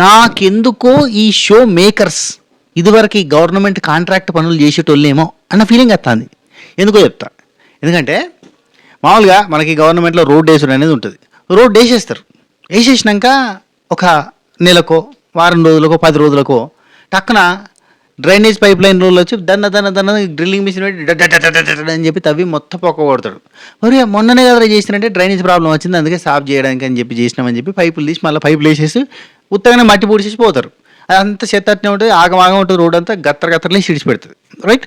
నాకెందుకో ఈ show makers ఇదివరకు ఈ గవర్నమెంట్ కాంట్రాక్ట్ పనులు చేసేటోళ్ళేమో అన్న ఫీలింగ్ వస్తుంది. ఎందుకో చెప్తా. ఎందుకంటే మామూలుగా మనకి గవర్నమెంట్లో రోడ్ వేసుడు అనేది ఉంటుంది. రోడ్ వేసేస్తారు. వేసేసినాక ఒక నెలకో వారం రోజులకో 10 రోజులకో టక్కున డ్రైనేజ్ పైప్ లైన్ రోజులు వచ్చి దన్న డ్రిల్లింగ్ మిషన్ పెట్టి అని చెప్పి తవ్వి మొత్తం పొక్క కొడతాడు. మరి మొన్ననే కదా చేసినంటే డ్రైనేజ్ ప్రాబ్లం వచ్చింది, అందుకే సాఫ్ చేయడానికి అని చెప్పి చేసినామని చెప్పి పైపులు తీసి మళ్ళీ పైపులు వేసేసి ఉత్తగానే మట్టి పూడిచేసి పోతారు. అదంతా చెత్తనే ఉంటుంది, ఆగమాగం ఉంటుంది, రోడ్ అంతా గత్తరలేసి ఇడిచి పెడుతుంది. రైట్.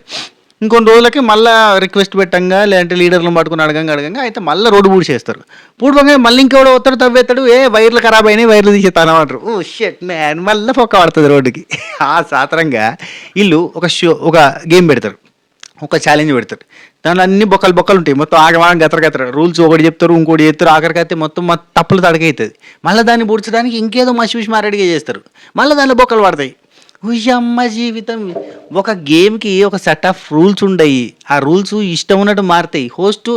ఇంకొన్ని రోజులకి మళ్ళీ రిక్వెస్ట్ పెట్టంగా లేదంటే లీడర్లను పట్టుకుని అడగంగా అయితే మళ్ళీ రోడ్డు పూడిచేస్తారు. పూడిపోగా మళ్ళీ ఇంకెవడో వస్తాడు, తవ్వేస్తాడు, వైర్లు ఖరాబ్ అయినాయి, వైర్లు తీసేస్తాను అంటారు. ఓ షెట్ మ్యాన్, మళ్ళీ పొక్క పడుతుంది రోడ్డుకి. ఆ సాధారణంగా వీళ్ళు ఒక గేమ్ పెడతారు, ఒక ఛాలెంజ్ పెడతారు. దాంట్లో అన్ని బొక్కలు ఉంటాయి, మొత్తం ఆగమాగం గతర రూల్స్ ఒకటి చెప్తారు, ఇంకోటి చెప్తారు, ఆఖరికి అయితే మొత్తం తప్పులు తడకవుతుంది. మళ్ళీ దాన్ని పూడ్చడానికి ఇంకేదో మసిపిసి మారేడిగా చేస్తారు, మళ్ళీ దాంట్లో బొక్కలు పడతాయి. అమ్మ జీవితం. ఒక గేమ్కి ఒక సెట్ ఆఫ్ రూల్స్ ఉండయి. ఆ రూల్స్ ఇష్టం ఉన్నట్టు మారుతాయి. హోస్ట్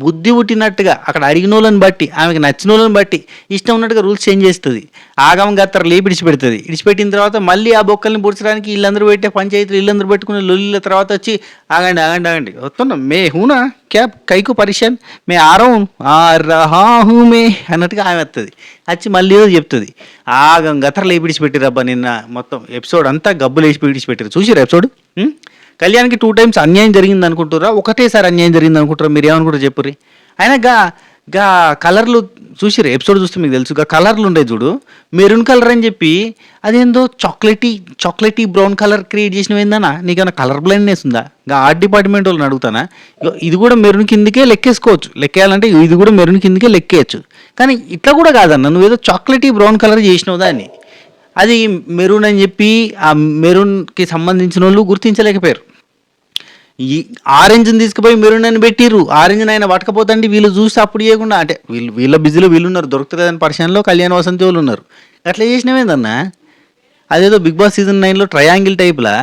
బుద్ధి పుట్టినట్టుగా అక్కడ అడిగిన వాళ్ళని బట్టి, ఆమెకి నచ్చిన వాళ్ళని బట్టి ఇష్టం ఉన్నట్టుగా రూల్స్ చేంజ్ చేస్తుంది. ఆగమం గత్తర లేపి ఇడిచిపెడుతుంది. ఇడిచిపెట్టిన తర్వాత మళ్ళీ ఆ బొక్కల్ని పుడ్చడానికి వీళ్ళందరూ పెట్టే పంచాయతీలు వీళ్ళందరూ పెట్టుకునే లొల్లిల తర్వాత వచ్చి ఆగండి వస్తున్నాం మే హూనా క్యాబ్ కైకు పరిషన్ మే ఆరౌన్ ఆహు మే అన్నట్టుగా ఆమె వస్తుంది. వచ్చి మళ్ళీ ఏదో చెప్తుంది. ఆగం గతర లేపి ఇడిచిపెట్టిరబ్బా నిన్న మొత్తం ఎపిసోడ్ అంతా గబ్బులు వేసి ఇడిచిపెట్టారు. చూసిరా ఎపిసోడ్? కళ్యాణ్కి 2 times అన్యాయం జరిగింది అనుకుంటారా, ఒకటేసారి అన్యాయం జరిగింది అనుకుంటారా? మీరు ఏమనుకుంటారు చెప్పుర్రి. అయినా గా కలర్లు చూసిరా? ఎపిసోడ్ చూస్తే మీకు తెలుసు, గా కలర్లు ఉండే చూడు, మెరూన్ కలర్ అని చెప్పి అదేందో చాక్లెటీ బ్రౌన్ కలర్ క్రియేట్ చేసినవి ఏందన్నా? నీకన్నా కలర్ బ్లైండ్నెస్ ఉందా? గా ఆర్ట్ డిపార్ట్మెంట్ వాళ్ళని అడుగుతానా? ఇది కూడా మెరూన్ కిందకే లెక్కేసుకోవచ్చు, లెక్కేయాలంటే ఇది కూడా మెరూన్ కిందకే లెక్కేయచ్చు. కానీ ఇట్లా కూడా కాదన్న, నువ్వేదో చాక్లెటీ బ్రౌన్ కలర్ చేసినావు దాన్ని, అది మెరూన్ అని చెప్పి ఆ మెరూన్కి సంబంధించిన వాళ్ళు గుర్తించలేకపోయారు. ఈ ఆరెంజ్ని తీసుకుపోయి మెరూన్ అని పెట్టిర్రు. ఆరెంజ్ని ఆయన పట్టకపోతండి వీళ్ళు చూసి అప్పుడు చేయకుండా, అంటే వీళ్ళ బిజీలో వీళ్ళు ఉన్నారు, దొరుకుతుందని పరిచయంలో కళ్యాణ్ వసంతి వాళ్ళు ఉన్నారు. అట్లా చేసినవేందన్నా? అదేదో బిగ్ బాస్ సీజన్ 9లో ట్రయాంగిల్ టైప్లా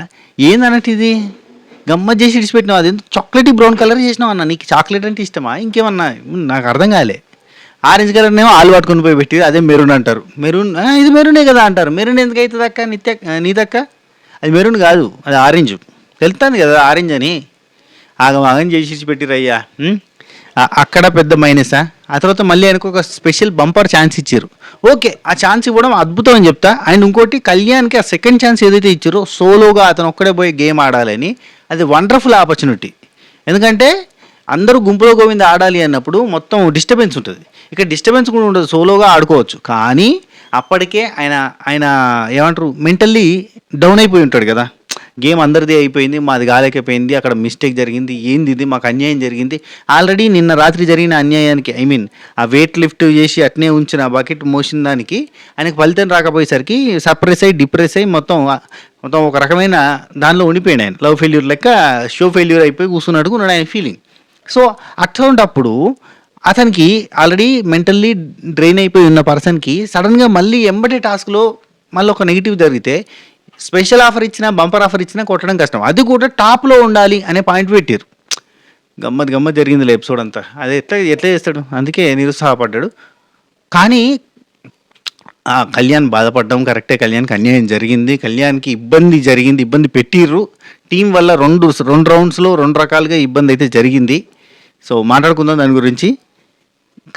ఏందన్నట్టు ఇది గమ్మత్ చేసి ఇడిచిపెట్టినావు. అదేందో చాక్లెట్ బ్రౌన్ కలర్ చేసినావు అన్న. నీకు చాక్లెట్ అంటే ఇష్టమా ఇంకేమన్నా? నాకు అర్థం కాలే. ఆరెంజ్ కలర్నేమో ఆలు పట్టుకుని పోయి పెట్టి అదే మెరూన్ అంటారు. మెరూన్ ఇది మెరూనే కదా అంటారు. మెరూన్ ఎందుకు అవుతుంది అక్క? నీదక్క అది మెరూన్ కాదు, అది ఆరెంజ్. తెలుస్తుంది కదా ఆరెంజ్ అని. ఆగం చేసి పెట్టిరయ్యా. అక్కడ పెద్ద మైనసా? ఆ తర్వాత మళ్ళీ ఆయనకు ఒక స్పెషల్ బంపర్ ఛాన్స్ ఇచ్చారు. ఓకే, ఆ ఛాన్స్ ఇవ్వడం అద్భుతం అని చెప్తా. అండ్ ఇంకోటి, కళ్యాణ్కి ఆ సెకండ్ ఛాన్స్ ఏదైతే ఇచ్చారో సోలోగా అతను ఒక్కడే పోయి గేమ్ ఆడాలని, అది వండర్ఫుల్ ఆపర్చునిటీ. ఎందుకంటే అందరూ గుంపులో గోవింద ఆడాలి అన్నప్పుడు మొత్తం డిస్టర్బెన్స్ ఉంటుంది. ఇక్కడ డిస్టర్బెన్స్ కూడా ఉండదు, సోలోగా ఆడుకోవచ్చు. కానీ అప్పటికే ఆయన ఏమంటారు, మెంటల్లీ డౌన్ అయిపోయి ఉంటాడు కదా. గేమ్ అందరిది అయిపోయింది, మాది కాలేకపోయింది, అక్కడ మిస్టేక్ జరిగింది, ఏంది ఇది, మాకు అన్యాయం జరిగింది. ఆల్రెడీ నిన్న రాత్రి జరిగిన అన్యాయానికి, ఆ వెయిట్ లిఫ్ట్ చేసి అట్నే ఉంచిన బకెట్ మోసిన దానికి ఆయనకు ఫలితం రాకపోయేసరికి సప్రెస్ అయ్యి డిప్రెస్ అయ్యి మొత్తం ఒక రకమైన దానిలో ఉండిపోయాడు. ఆయన లవ్ ఫెయిల్యూర్ లెక్క షో ఫెయిల్యూర్ అయిపోయి కూర్చున్నట్టుగా ఉన్నాడు ఆయన ఫీలింగ్. సో అట్లాంటప్పుడు అతనికి ఆల్రెడీ మెంటల్లీ డ్రైన్ అయిపోయి ఉన్న పర్సన్కి సడన్గా మళ్ళీ ఎంబడే టాస్క్లో మళ్ళీ ఒక నెగిటివ్ జరిగితే స్పెషల్ ఆఫర్ ఇచ్చినా బంపర్ ఆఫర్ ఇచ్చినా కొట్టడం కష్టం. అది కూడా టాప్లో ఉండాలి అనే పాయింట్ పెట్టారు. గమ్మత్ జరిగింది ఎపిసోడ్ అంతా. అది ఎట్లా చేస్తాడు? అందుకే నిరుత్సాహపడ్డాడు. కానీ కళ్యాణ్ బాధపడడం కరెక్టే. కళ్యాణ్కి అన్యాయం జరిగింది, కళ్యాణ్కి ఇబ్బంది పెట్టిర్రు. టీం వల్ల రెండు రౌండ్స్లో 2 రకాలుగా ఇబ్బంది అయితే జరిగింది. సో మాట్లాడుకుందాం దాని గురించి.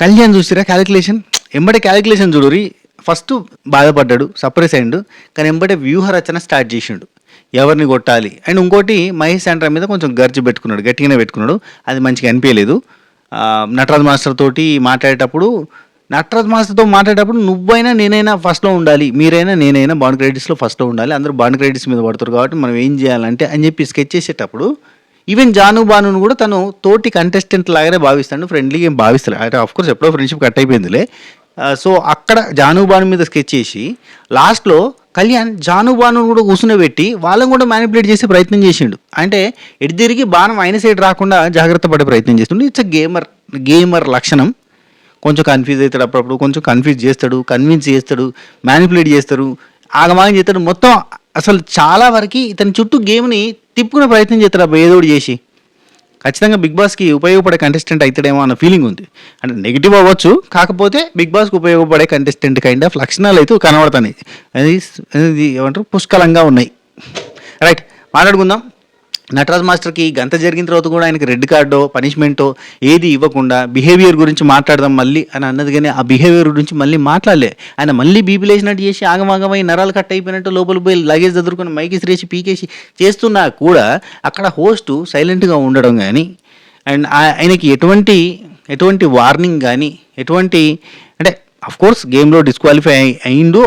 కళ్యాణ్ చూసిరా క్యాలిక్యులేషన్? ఎంబడే క్యాలిక్యులేషన్ చూడురి. ఫస్ట్ బాధపడ్డాడు, సప్రెస్ అయ్యిండు, కానీ ఎంబడే వ్యూహ రచన స్టార్ట్ చేసిండు, ఎవరిని కొట్టాలి. అండ్ ఇంకోటి, మహేష్ సెంటర్ మీద కొంచెం గట్టిగానే పెట్టుకున్నాడు. అది మంచిగా అనిపించలేదు. నటరాజ్ మాస్టర్ తోటి మాట్లాడేటప్పుడు నువ్వైనా నేనైనా ఫస్ట్లో ఉండాలి, మీరైనా నేనైనా బాండ్ క్రెడిట్స్లో ఫస్ట్లో ఉండాలి, అందరూ బాండ్ క్రెడిట్స్ మీద పడుతారు కాబట్టి మనం ఏం చేయాలంటే అని చెప్పి స్కెచ్ చేసేటప్పుడు ఈవెన్ జాను బానును కూడా తను తోటి కంటెస్టెంట్ లాగానే భావిస్తాడు, ఫ్రెండ్లీగా ఏం భావిస్తాడు. అంటే ఆఫ్కోర్స్ ఎప్పుడో ఫ్రెండ్షిప్ కట్ అయిపోయిందిలే. సో అక్కడ జానుబాను మీద స్కెచ్ చేసి లాస్ట్లో కళ్యాణ్ జానుబాను కూడా కూర్చునబెట్టి వాళ్ళని కూడా మ్యానిపులేట్ చేసే ప్రయత్నం చేసిండు. అంటే ఎటు తిరిగి బాణం అయిన సైడ్ రాకుండా జాగ్రత్త పడే ప్రయత్నం చేస్తుండే. ఇట్స్ గేమర్ లక్షణం. కొంచెం కన్ఫ్యూజ్ అవుతాడు, అప్పుడప్పుడు కొంచెం కన్ఫ్యూజ్ చేస్తాడు, కన్విన్స్ చేస్తాడు, మ్యానిపులేట్ చేస్తాడు, ఆగమాగం చేస్తాడు. మొత్తం అసలు చాలా వరకు ఇతని చుట్టూ గేమ్ని తిప్పుకునే ప్రయత్నం చేస్తాడు ఏదోటి చేసి. ఖచ్చితంగా బిగ్ బాస్కి ఉపయోగపడే కంటెస్టెంట్ అవుతాడేమో అన్న ఫీలింగ్ ఉంది. అంటే నెగిటివ్ అవ్వచ్చు, కాకపోతే బిగ్ బాస్కి ఉపయోగపడే కంటెస్టెంట్ కైండ్ ఆఫ్ లక్షణాలు అయితే కనబడతాయి. అది ఏమంటారు, పుష్కలంగా ఉన్నాయి. రైట్, మాట్లాడుకుందాం. నటరాజ్ మాస్టర్కి గంత జరిగిన తర్వాత కూడా ఆయనకి రెడ్ కార్డో పనిష్మెంటో ఏది ఇవ్వకుండా బిహేవియర్ గురించి మాట్లాడదాం మళ్ళీ అని అన్నది, కానీ ఆ బిహేవియర్ గురించి మళ్ళీ మాట్లాడలే. ఆయన మళ్ళీ బీపీ లేచినట్టు చేసి ఆగమాగమై నరాలు కట్ అయిపోయినట్టు లోపల పోయి లగేజ్ చదువుకుని మైకి శ్రేసి పీకేసి చేస్తున్నా కూడా అక్కడ హోస్టు సైలెంట్గా ఉండడం కానీ, అండ్ ఆయనకి ఎటువంటి వార్నింగ్ కానీ, ఎటువంటి అంటే కోర్స్ గేమ్లో డిస్క్వాలిఫై అయిండు,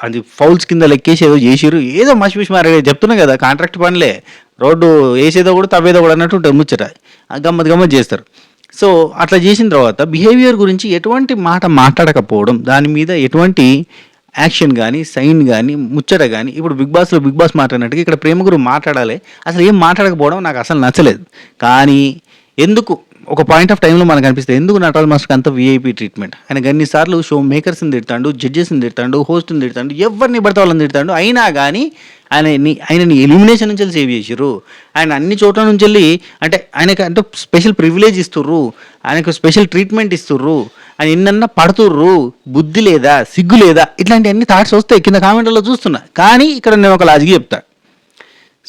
అది ఫౌల్స్ కింద లెక్కేసి ఏదో చేసిరు, ఏదో మసి మారే చెప్తున్నా కదా, కాంట్రాక్ట్ పనిలే, రోడ్డు వేసేదో కూడా తవ్వేదో కూడా అన్నట్టు ఉంటుంది ముచ్చట, గమ్మత్ చేస్తారు. సో అట్లా చేసిన తర్వాత బిహేవియర్ గురించి ఎటువంటి మాట మాట్లాడకపోవడం, దాని మీద ఎటువంటి యాక్షన్ కానీ సైన్ కానీ ముచ్చట కానీ, ఇప్పుడు బిగ్ బాస్ మాట్లాడినట్టుగా ఇక్కడ ప్రేమ గురు మాట్లాడాలి, అసలు ఏం మాట్లాడకపోవడం నాకు అసలు నచ్చలేదు. కానీ ఎందుకు ఒక పాయింట్ ఆఫ్ టైంలో మనకు అనిపిస్తుంది, ఎందుకు నటరాజ్ మాస్టర్కి అంత వీఐపీ ట్రీట్మెంట్? ఆయన అన్నిసార్లు షో మేకర్స్ని తిడతాడు, జడ్జెస్ని తిడతాడు, హోస్ట్ని తిడతాడు, ఎవరిని పడితే వాళ్ళని తిడతాడు, అయినా కానీ ఆయనని ఎలిమినేషన్ నుంచి సేవ్ చేసిర్రు. ఆయన అన్ని చోట్ల నుంచి వెళ్ళి అంటే ఆయనకు స్పెషల్ ప్రివిలేజ్ ఇస్తుర్రు, ఆయనకు స్పెషల్ ట్రీట్మెంట్ ఇస్తుర్రు, ఆయన ఎన్నన్నా పడుతుర్రు, బుద్ధి లేదా, సిగ్గు లేదా, ఇట్లాంటి అన్ని థాట్స్ వస్తాయి కింద కామెంట్లలో చూస్తున్నా. కానీ ఇక్కడ నేను ఒక లాజిక్ చెప్తా,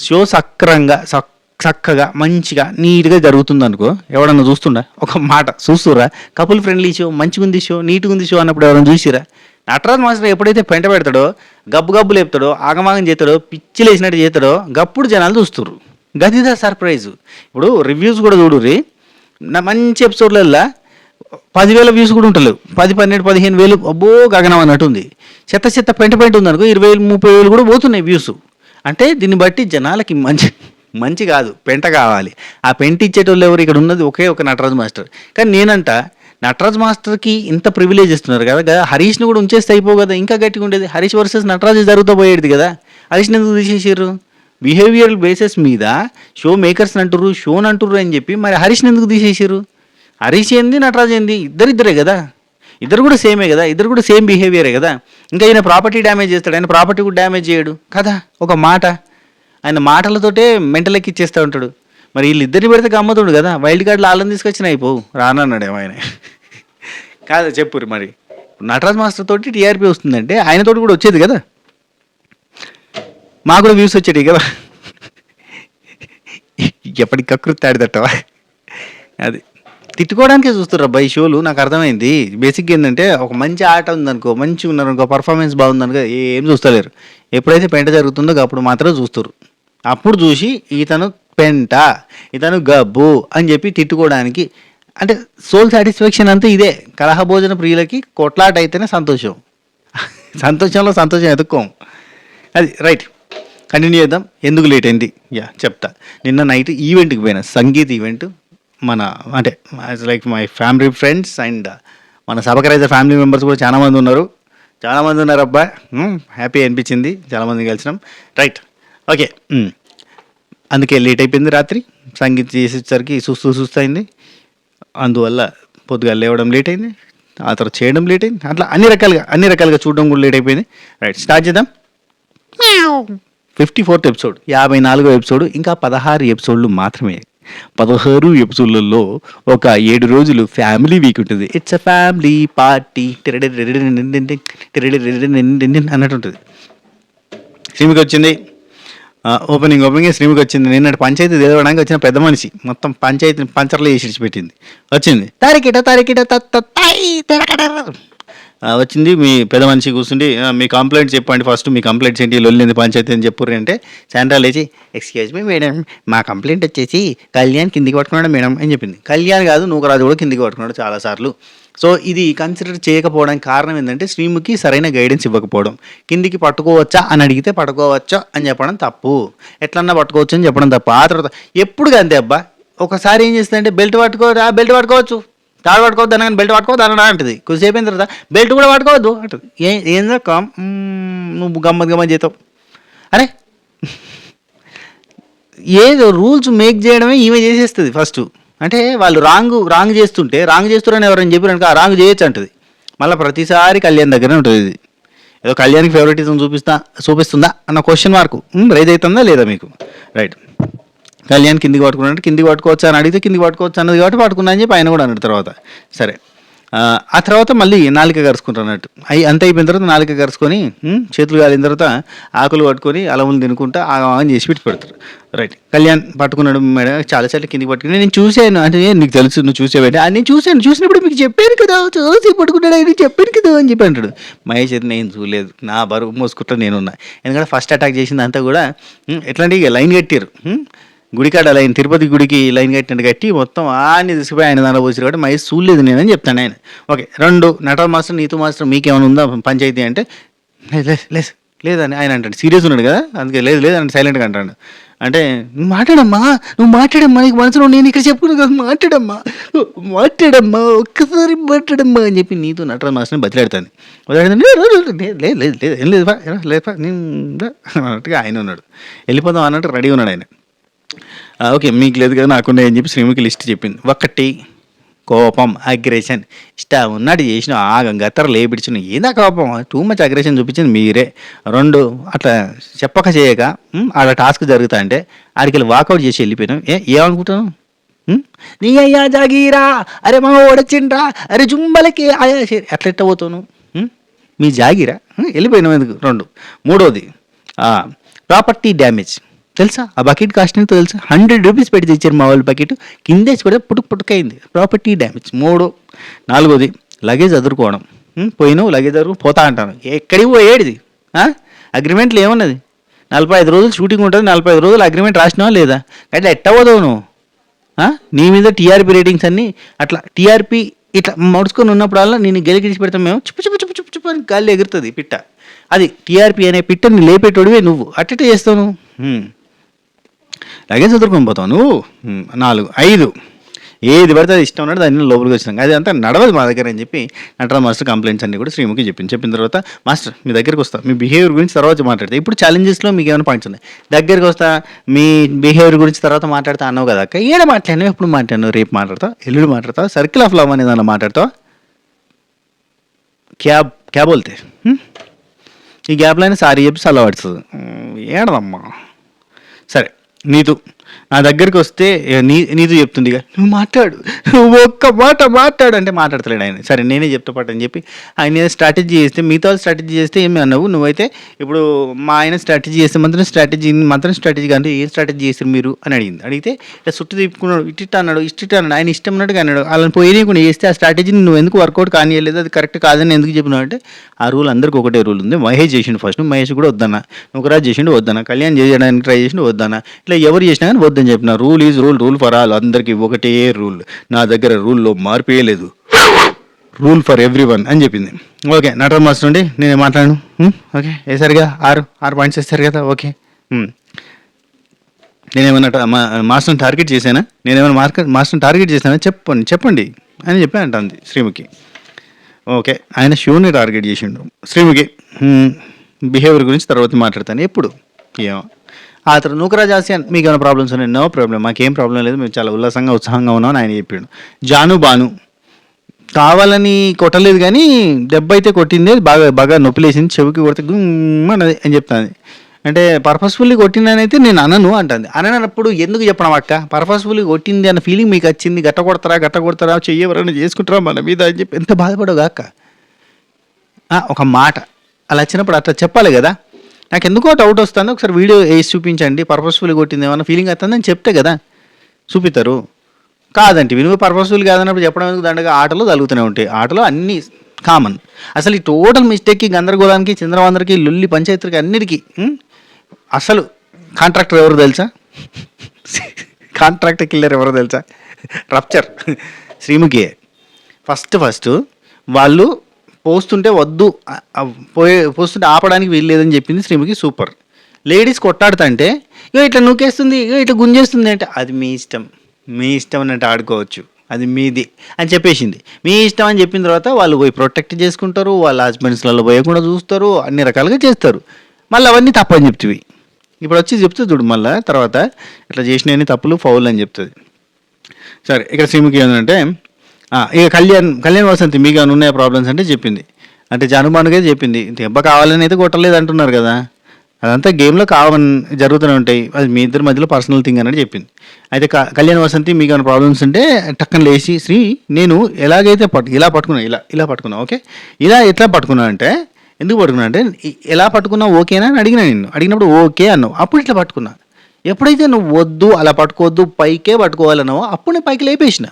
షో చక్కగా మంచిగా నీట్గా జరుగుతుంది అనుకో, ఎవడన్నా చూస్తుండా? ఒక మాట చూస్తురా? కపుల్ ఫ్రెండ్లీ షో, మంచిగా ఉంది షో, నీట్గా ఉంది షో అన్నప్పుడు ఎవరైనా చూసిరా? నటరాజ్ మాస్టర్ ఎప్పుడైతే పెంట పెడతాడో, గబ్బు లేపుతాడో, ఆగమాగం చేస్తాడో, పిచ్చిలు వేసినట్టు చేస్తాడో, గప్పుడు జనాలు చూస్తుర్రు. గదిదా సర్ప్రైజ్. ఇప్పుడు రివ్యూస్ కూడా చూడుర్రి, నా మంచి ఎపిసోడ్లల్లో 10,000 వ్యూస్ కూడా ఉంటలేవు, 10, 12, 15,000, అబ్బో గగనం అన్నట్టు ఉంది. చెత్త పెంట ఉంది అనుకో, 20,000, 30,000 కూడా పోతున్నాయి వ్యూస్. అంటే దీన్ని బట్టి జనాలకి మంచి కాదు, పెంట కావాలి. ఆ పెంట ఇచ్చేటోళ్ళు ఎవరు? ఇక్కడ ఉన్నది ఒకే ఒక నటరాజ్ మాస్టర్. కానీ నేనంట నటరాజ్ మాస్టర్కి ఇంత ప్రివిలేజ్ ఇస్తున్నారు కదా, హరీష్ని కూడా ఉంచేస్తే అయిపో కదా, ఇంకా గట్టిగా ఉండేది. హరీష్ వర్సెస్ నటరాజ్ జరుగుతూ పోయేది కదా, హరీష్ని ఎందుకు తీసేసారు? బిహేవియరల్ బేసిస్ మీద షో మేకర్స్ని అంటుర్రు అని చెప్పి మరి హరీష్ని ఎందుకు తీసేసారు? హరీష్ ఏంది, నటరాజ్ ఏంది, ఇద్దరే కదా, ఇద్దరు కూడా సేమే కదా, ఇద్దరు కూడా సేమ్ బిహేవియరే కదా. ఇంకా ఈయన ప్రాపర్టీ డ్యామేజ్ చేస్తాడు, ఆయన ప్రాపర్టీ కూడా డ్యామేజ్ చేయడు కదా. ఒక మాట, ఆయన మాటలతోటే మెంటలెక్కి ఇచ్చేస్తూ ఉంటాడు. మరి వీళ్ళిద్దరిని పెడితే గమ్మతుడు కదా, వైల్డ్ కార్డులు వాళ్ళని తీసుకొచ్చిన అయిపోవు, రానన్నాడేమో ఆయన. కాదు చెప్పురు, మరి నటరాజ్ మాస్టర్ తోటి టీఆర్పీ వస్తుందంటే ఆయనతోటి కూడా వచ్చేది కదా, మాకు కూడా వ్యూస్ వచ్చేటివి కదా. ఎప్పటికి కకృతి ఆడిదట్టవా? అది తిట్టుకోవడానికే చూస్తారు అబ్బాయి షోలు. నాకు అర్థమైంది. బేసిక్గా ఏంటంటే ఒక మంచి ఆట ఉందనుకో, మంచిగా ఉన్నారనుకో, పర్ఫార్మెన్స్ బాగుందనుకో, ఏం చూస్తలేరు. ఎప్పుడైతే పెంట జరుగుతుందో అప్పుడు మాత్రం చూస్తారు. అప్పుడు చూసి ఇతను పెంట, ఇతను గబ్బు అని చెప్పి తిట్టుకోవడానికి, అంటే సోల్ సాటిస్ఫాక్షన్ అంతా ఇదే. కలహ భోజన ప్రియులకి కొట్లాట అయితేనే సంతోషం, సంతోషంలో సంతోషం ఎదుక్కోం. అది రైట్, కంటిన్యూ చేద్దాం. ఎందుకు లేట్ అయింది చెప్తా. నిన్న నైట్ ఈవెంట్కి పోయినా, సంగీత్ ఈవెంట్. అంటే like my family friends and మన సబకరైజర్ ఫ్యామిలీ మెంబర్స్ కూడా చాలామంది ఉన్నారు అబ్బా. హ్యాపీ అనిపించింది, చాలామంది కలిసినాం. Right, okay. అందుకే లేట్ అయిపోయింది. రాత్రి సంగీత్ చేసేసరికి సుస్తు అయింది. అందువల్ల పొద్దుగా లేవడం లేట్ అయింది, ఆ తర్వాత చేయడం లేట్ అయింది. అట్లా అన్ని రకాలుగా చూడడం కూడా లేట్ అయిపోయింది. రైట్, స్టార్ట్ చేద్దాం. 54th episode, 54వ episode. ఇంకా 16 ఎపిసోడ్లు మాత్రమే. 16 ఎపిసోడ్లలో ఒక 7 రోజులు ఫ్యామిలీ వీక్ ఉంటుంది. ఇట్స్ అ ఫ్యామిలీ పార్టీ అన్నట్టు ఉంటుంది. శ్రీమికి వచ్చింది ఓపెనింగ్ శ్రీమికి వచ్చింది. నిన్నటి పంచాయతీ తెలవడానికి వచ్చిన పెద్ద మనిషి మొత్తం పంచాయతీని పంచర్లో వేసి పెట్టింది. వచ్చింది వచ్చింది మీ పెద్ద మనిషి కూర్చుండి, మీ కంప్లైంట్స్ చెప్పండి, ఫస్ట్ మీ కంప్లైంట్స్ ఏంటి, లొల్లింది పంచాయతీ అని చెప్పుర్రి అంటే శాండ్రా లేచి, ఎక్స్క్యూజ్ మీ మేడం, మా కంప్లైంట్ వచ్చేసి కళ్యాణ్ కిందికి పట్టుకున్నాడు మేడం అని చెప్పింది. కళ్యాణ్ కాదు, నూకరాజు కూడా కిందికి పట్టుకున్నాడు చాలాసార్లు. సో ఇది కన్సిడర్ చేయకపోవడానికి కారణం ఏంటంటే శ్రీముఖి సరైన గైడెన్స్ ఇవ్వకపోవడం. కిందికి పట్టుకోవచ్చా అని అడిగితే పట్టుకోవచ్చా అని చెప్పడం తప్పు, ఎట్లన్నా పట్టుకోవచ్చు అని చెప్పడం తప్పు. ఆ తర్వాత ఎప్పుడు అంతే అబ్బా, ఒకసారి ఏం చేస్తుందంటే బెల్ట్ పట్టుకోవచ్చు, తాడు పట్టుకోవద్దు అనగానే బెల్ట్ పట్టుకోవద్దు అన్న అంటుంది. కొద్దిసేపు అయిన తర్వాత బెల్ట్ కూడా పట్టుకోవద్దు అంటుంది. ఏందో నువ్వు గమ్మత్ చేతావు. అరే ఏదో రూల్స్ మేక్ చేయడమే ఈమె చేసేస్తుంది ఫస్ట్. అంటే వాళ్ళు రాంగ్ చేస్తున్నారని ఎవరైనా చెప్పారనుకో, ఆ రాంగ్ చేయొచ్చు అంటుంది. మళ్ళీ ప్రతిసారి కళ్యాణ్ దగ్గరే ఉంటుంది. ఇది ఏదో కళ్యాణ్కి ఫేవరెటిజం చూపిస్తుందా అన్న క్వశ్చన్ మార్కు రైజ్ అవుతుందా లేదా మీకు? రైట్, కళ్యాణ్ కిందికి పట్టుకున్నాడు, కిందికి పట్టుకోవచ్చా అని అడిగితే కిందికి పట్టుకోవచ్చు అన్నది కాబట్టి పట్టుకున్నా అని చెప్పి ఆయన కూడా అన్నాడు తర్వాత. సరే, ఆ తర్వాత మళ్ళీ నాలిక కరుచుకుంటారు అన్నట్టు. అంత అయిపోయిన తర్వాత నాలిక కరుచుకొని చేతులు కాలిన తర్వాత ఆకులు పట్టుకొని అలములు తినుకుంటా ఆగమని చేసి పెట్టి పెడతారు. రైట్, కళ్యాణ్ పట్టుకున్నాడు మేడం, చాలాసార్లు కిందికి పట్టుకుని నేను చూశాను అంటే నీకు తెలుసు నువ్వు చూసేవాడి అది నేను చూశాను, చూసినప్పుడు మీకు చెప్పాను కదా చూసి పట్టుకున్నాడు ఆయన చెప్పాను కదా అని చెప్పి అంటాడు. మహేష్ అయితే నేను చూడలేదు, నా బరువు మోసుకుంటా నేనున్నా. ఎందుకంటే ఫస్ట్ అటాక్ చేసింది అంతా కూడా ఎట్లాంటి లైన్ కట్టారు, గుడికాడ లైన్, తిరుపతి గుడికి లైన్ కట్టినట్టు కట్టి మొత్తం అన్ని తీసుకుపోయి ఆయన దాంట్లో పోసారు కాబట్టి మహేష్ చూడలేదు నేనని చెప్తాను ఆయన. Okay, 2 Nataraj master Neethu master మీకేమైనా ఉందా పంచాయతీ అంటే లేదని ఆయన అంటాడు. సీరియస్ ఉన్నాడు కదా అందుకే లేదు అని సైలెంట్గా అంటాడు. అంటే నువ్వు మాట్లాడమ్మా నీకు మనసులో నేను ఇక్కడ చెప్పుకున్నాను కదా మాట్లాడమ్మా ఒక్కసారి మాట్లాడమ్మా అని చెప్పి నీతో నటరాజ్ మాస్టర్ని బతిలాడుతాను. లేదు ఏం లేదు అన్నట్టుగా ఆయన ఉన్నాడు. వెళ్ళిపోదాం అన్నట్టు రెడీ ఉన్నాడు ఆయన. ఓకే, మీకు లేదు కదా నాకున్నాయి అని చెప్పి శ్రీముఖి లిస్ట్ చెప్పింది. 1 కోపం, అగ్రెషన్, ఇష్టం ఉన్నట్టు చేసిన ఆగం గత్తర లేపిడిచిన ఏందా కోపం, టూ మచ్ అగ్రెషన్ చూపించింది మీరే. 2 అట్లా చెప్పక చేయక ఆడ టాస్క్ జరుగుతా అంటే ఆడికి వాకౌట్ చేసి వెళ్ళిపోయినాం. ఏమనుకుంటాను నీ అయ్యా జాగీరా, అరే మా ఓడొచ్చిండ్రా, అరే జుంబలకి ఆయా అట్లా ఎట్ట పోతాను మీ జాగీరా వెళ్ళిపోయినాం ఎందుకు. 2 3వది ప్రాపర్టీ డ్యామేజ్. తెలుసా ఆ బకెట్ కాస్ట్ ఎంతో తెలుసా, 100 రూపీస్ పెట్టి తెచ్చారు మా వాళ్ళు. బకెట్ కిందేసి కూడా పుట్టుకైంది, ప్రాపర్టీ డ్యామేజ్. 3 4వది లగేజ్ అదురుకోవడం. పోయినావు లగేజ్ అదురు పోతా అంటాను, ఎక్కడికి పోయేది అగ్రిమెంట్లు ఏమన్నది 45 రోజులు షూటింగ్ ఉంటుంది, 45 రోజులు అగ్రిమెంట్ రాసినావా లేదా, అట్లా ఎట్ట పోదావు నువ్వు. నీ మీద టీఆర్పీ రేటింగ్స్ అన్నీ అట్లా టీఆర్పీ ఇట్లా మడుచుకొని ఉన్నప్పుడల్లా నేను గెలికిడిచి పెడతాం మేము, చుప్పు అని గాలి ఎగురుతుంది పిట్ట. అది టీఆర్పీ అనే పిట్టని లేపేటోడివే నువ్వు, అట్ట చేస్తావు నువ్వు. లగేజ్ చదువుకొని పోతావు నువ్వు. 4 5 ఏది పడితే అది ఇష్టం ఉన్నాడు దాన్ని లోపలికి వచ్చినాక అది అంతా నడవదు మా దగ్గర అని చెప్పి నటరాజ్ మాస్టర్ కంప్లైంట్స్ అన్ని కూడా శ్రీముఖి చెప్పిన తర్వాత మాస్టర్ మీ దగ్గరికి వస్తా, మీ బిహేవియర్ గురించి తర్వాత మాట్లాడతా, ఇప్పుడు ఛాలెంజెస్లో మీకు ఏమైనా పాయింట్స్ ఉన్నాయి దగ్గరికి వస్తా, మీ బిహేవియర్ గురించి తర్వాత మాట్లాడతా అన్నావు కదా అక్క, ఏడ మాట్లాడినావు ఎప్పుడు మాట్లాడినావు, రేపు మాట్లాడతావు, ఎల్లుడు మాట్లాడతావు, సర్కిల్ ఆఫ్ లవ్ అనేది అన్న మాట్లాడతావు, క్యాబ్ బోల్తే ఈ గ్యాప్లో అయినా సారీ చెప్పి సలహా పడుతుంది ఏడదమ్మా. సరే, నీతు నా దగ్గరికి వస్తే నీతు చెప్తుంది ఇక నువ్వు మాట్లాడు, నువ్వు ఒక్క మాట మాట్లాడు అంటే మాట్లాడతలేడు ఆయన. సరే నేనే చెప్తా పాటు అని చెప్పి ఆయన స్ట్రాటజీ చేస్తే మిగతా స్ట్రాటజీ చేస్తే ఏమి అన్నావు నువ్వైతే, ఇప్పుడు మా ఆయన స్ట్రాటజీ చేస్తే మాత్రం స్ట్రాటజీ అంటే ఏం స్ట్రాటజీ చేస్తారు మీరు అని అడిగితే ఇట్లా చుట్టూ తిప్పుకున్నాడు, ఇట్ట అన్నాడు ఆయన ఇష్టం ఉన్నట్టుగా అన్నాడు. వాళ్ళని పోయినకుండా చేస్తే ఆ స్ట్రాటజీని నువ్వు ఎందుకు వర్కౌట్ కానియలేదు, అది కరెక్ట్ కాదని ఎందుకు చెప్పినావు అంటే ఆ రూల్ అందరికీ ఒకటే రూల్ ఉంది. మహేష్ చేసిండు ఫస్ట్, మహేష్ కూడా వద్దన్నా, నువ్వురాజ్ చేసిండు వద్దన్నా, కళ్యాణ్ చేయడానికి ట్రై చేసిండు వద్దన్నా, ఇట్లా ఎవరు చేసినా కానీ వద్దని చెప్పిన. Rule is rule for all, అందరికీ ఒకటే రూల్, నా దగ్గర రూల్లో మార్పే లేదు, రూల్ ఫర్ ఎవ్రీ వన్ అని చెప్పింది. ఓకే, నటరాజ్ మాస్టర్ నుండి నేనే మాట్లాడను. ఓకే వేసారు కదా 6 పాయింట్స్ వేస్తారు కదా. ఓకే, నేనేమన్నా మాస్టర్ని టార్గెట్ చేశానా, మాస్టర్ని టార్గెట్ చేశానా చెప్పండి అని చెప్పి అంటుంది శ్రీముఖి. ఓకే, ఆయన షూని టార్గెట్ చేసిండు. శ్రీముఖి బిహేవియర్ గురించి తర్వాత మాట్లాడతాను. ఎప్పుడు ఏమో ఆ తర్వాత నూకరాజ్ ఆసియాన్ మీకు ఏమైనా ప్రాబ్లమ్స్ ఉన్నాయి, నో ప్రాబ్లం, మాకేం ప్రాబ్లం లేదు, మేము చాలా ఉత్సాహంగా ఉన్నామని ఆయన చెప్పాడు. బాను కావాలని కొట్టలేదు కానీ దెబ్బ అయితే కొట్టింది, బాగా నొప్పిలేసింది, చెవికి కొడితే గుమ్మన్నది అని చెప్తాను. అంటే పర్పస్ఫుల్లీ కొట్టిందని అయితే నేను అననప్పుడు ఎందుకు చెప్పడం అక్క, పర్పస్ఫుల్లీ కొట్టింది అన్న ఫీలింగ్ మీకు వచ్చింది, గట్ట కొడతారా చెయ్యవరని చేసుకుంటారా మన మీద అని చెప్పి ఎంత బాధపడవు అక్క. ఒక మాట అలా వచ్చినప్పుడు అట్లా చెప్పాలి కదా. నాకు ఎందుకో డౌట్ వస్తుంది, ఒకసారి వీడియో వేసి చూపించండి, పర్పస్ఫుల్ కొట్టింది ఏమన్నా ఫీలింగ్ వస్తుందని చెప్తే కదా చూపిస్తారు. కాదంటే నువ్వు పర్పస్ఫుల్ కాదన్నప్పుడు చెప్పడం ఎందుకు, దండగా ఆటలు తగులుతూనే ఉంటాయి, ఆటలో అన్నీ కామన్. అసలు ఈ టోటల్ మిస్టేక్కి గందరగోళానికి చంద్రవందరికి లుల్లి పంచాయతీకి అన్నిటికీ అసలు కాంట్రాక్టర్ ఎవరు తెలుసా, కాంట్రాక్టర్ కిల్లర్ ఎవరో తెలుసా, రప్చర్ శ్రీముఖియే. ఫస్ట్ వాళ్ళు పోస్తుంటే వద్దు, పోస్తుంటే ఆపడానికి వీల్లేదని చెప్పింది శ్రీముఖి. సూపర్. లేడీస్ కొట్టాడుతుంటే ఇట్లా నూకేస్తుంది, ఇట్లా గుంజేస్తుంది అంటే అది మీ ఇష్టం అన్నట్టు ఆడుకోవచ్చు, అది మీది అని చెప్పేసింది. మీ ఇష్టం అని చెప్పిన తర్వాత వాళ్ళు పోయి ప్రొటెక్ట్ చేసుకుంటారు, వాళ్ళ హస్బెండ్స్లలో పోయకుండా చూస్తారు, అన్ని రకాలుగా చేస్తారు. మళ్ళీ అవన్నీ తప్పని చెప్తుంది. ఇప్పుడు వచ్చి చెప్తుంది చూడు మళ్ళీ తర్వాత ఇట్లా చేసినవన్నీ తప్పులు ఫౌల్ అని చెప్తుంది. సరే, ఇక్కడ శ్రీముఖి ఏంటంటే ఇక కళ్యాణ్ వసంతి మీకు ఉన్నాయి ప్రాబ్లమ్స్ అంటే చెప్పింది, అంటే జానుబానుగా చెప్పింది. దెబ్బ కావాలని అయితే కొట్టలేదు అంటున్నారు కదా, అదంతా గేమ్లో కామన్ జరుగుతూనే ఉంటాయి, అది మీ ఇద్దరి మధ్యలో పర్సనల్ థింగ్ అని చెప్పింది. అయితే కళ్యాణ్ వసంతి మీకు ఏమైనా ప్రాబ్లమ్స్ ఉంటే టక్కన లేచి, శ్రీ నేను ఎలాగైతే ఇలా పట్టుకున్నా, ఇలా పట్టుకున్నా, ఓకే ఇలా ఎట్లా పట్టుకున్నా అంటే, ఎందుకు పట్టుకున్నా అంటే ఎలా పట్టుకున్నా ఓకేనా అని అడిగినప్పుడు ఓకే అన్నావు, అప్పుడు ఇట్లా పట్టుకున్నా. ఎప్పుడైతే నువ్వు వద్దు అలా పట్టుకోవద్దు పైకే పట్టుకోవాలన్నావో అప్పుడు నేను పైకి లేపేసిన,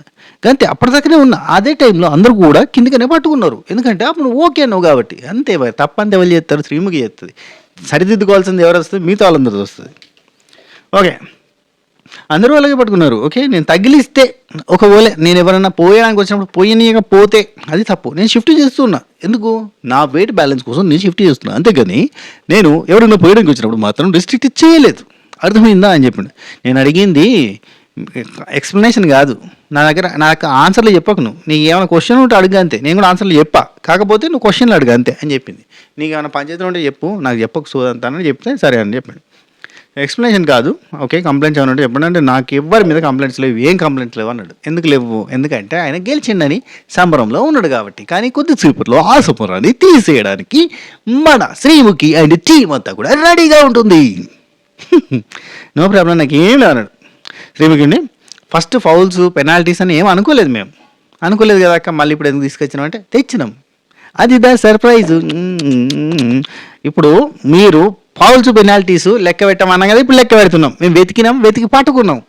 అంతే. అప్పటిదాకానే ఉన్నా. అదే టైంలో అందరూ కూడా కిందకనే పట్టుకున్నారు, ఎందుకంటే అప్పుడు నువ్వు ఓకే అన్నావు కాబట్టి. అంతే, తప్పంతా ఎవరు చేస్తారు, శ్రీముఖి చేస్తుంది. సరిదిద్దుకోవాల్సింది ఎవరు వస్తుంది, మిగతా వాళ్ళందరూ వస్తుంది. ఓకే, అందరూ అలాగే పట్టుకున్నారు. ఓకే, నేను తగిలిస్తే ఒకవేళ నేను ఎవరైనా పోయడానికి వచ్చినప్పుడు పోయనీయకపోతే అది తప్పు. నేను షిఫ్ట్ చేస్తున్నా, ఎందుకు నా వెయిట్ బ్యాలెన్స్ కోసం నేను షిఫ్ట్ చేస్తున్నా, అంతేగాని నేను ఎవరైనా పోయడానికి వచ్చినప్పుడు మాత్రం రిస్ట్రిక్ట్ చేయలేదు. అర్థమైందా అని చెప్పిండు. నేను అడిగింది ఎక్స్ప్లెనేషన్ కాదు, నాకు ఆన్సర్లు చెప్పకు, నువ్వు నీకు ఏమైనా క్వశ్చన్ ఉంటే అడుగు, అంతే. నేను కూడా ఆన్సర్లు చెప్పా, కాకపోతే నువ్వు క్వశ్చన్లు అడుగు అంతే అని చెప్పింది. నీకు ఏమైనా పంచాయతీ ఉంటే చెప్పు, నాకు చెప్పకు సోదంతానని చెప్తే సరే అని చెప్పాడు. ఎక్స్ప్లెనేషన్ కాదు, ఓకే కంప్లైంట్స్ ఏమన్నా ఉంటే చెప్పండి అంటే, నాకు ఎవరి మీద కంప్లైంట్స్ లేవు, ఏం కంప్లైంట్స్ లేవు అన్నాడు. ఎందుకు లేవు, ఎందుకంటే ఆయన గెలిచిండని సంబరంలో ఉన్నాడు కాబట్టి. కానీ కొద్దిసేపట్లో ఆ సంబరాన్ని తీసేయడానికి మన శ్రీముఖి అండ్ టీమ్ అంతా కూడా రెడీగా ఉంటుంది. నో ప్రాబ్లం, నాకు ఏం లేదు అన్నాడు శ్రీముఖిని. ఫస్ట్ ఫౌల్స్ పెనాల్టీస్ అని ఏం అనుకోలేదు, మేము అనుకోలేదు కదా అక్క, మళ్ళీ ఇప్పుడు ఎందుకు తీసుకొచ్చినాం అంటే తెచ్చినాం, అది దా సర్ప్రైజ్. ఇప్పుడు మీరు ఫౌల్స్ పెనాల్టీస్ లెక్క పెట్టమన్నా కదా, ఇప్పుడు లెక్క పెడుతున్నాం. మేము వెతికి పట్టుకున్నాం.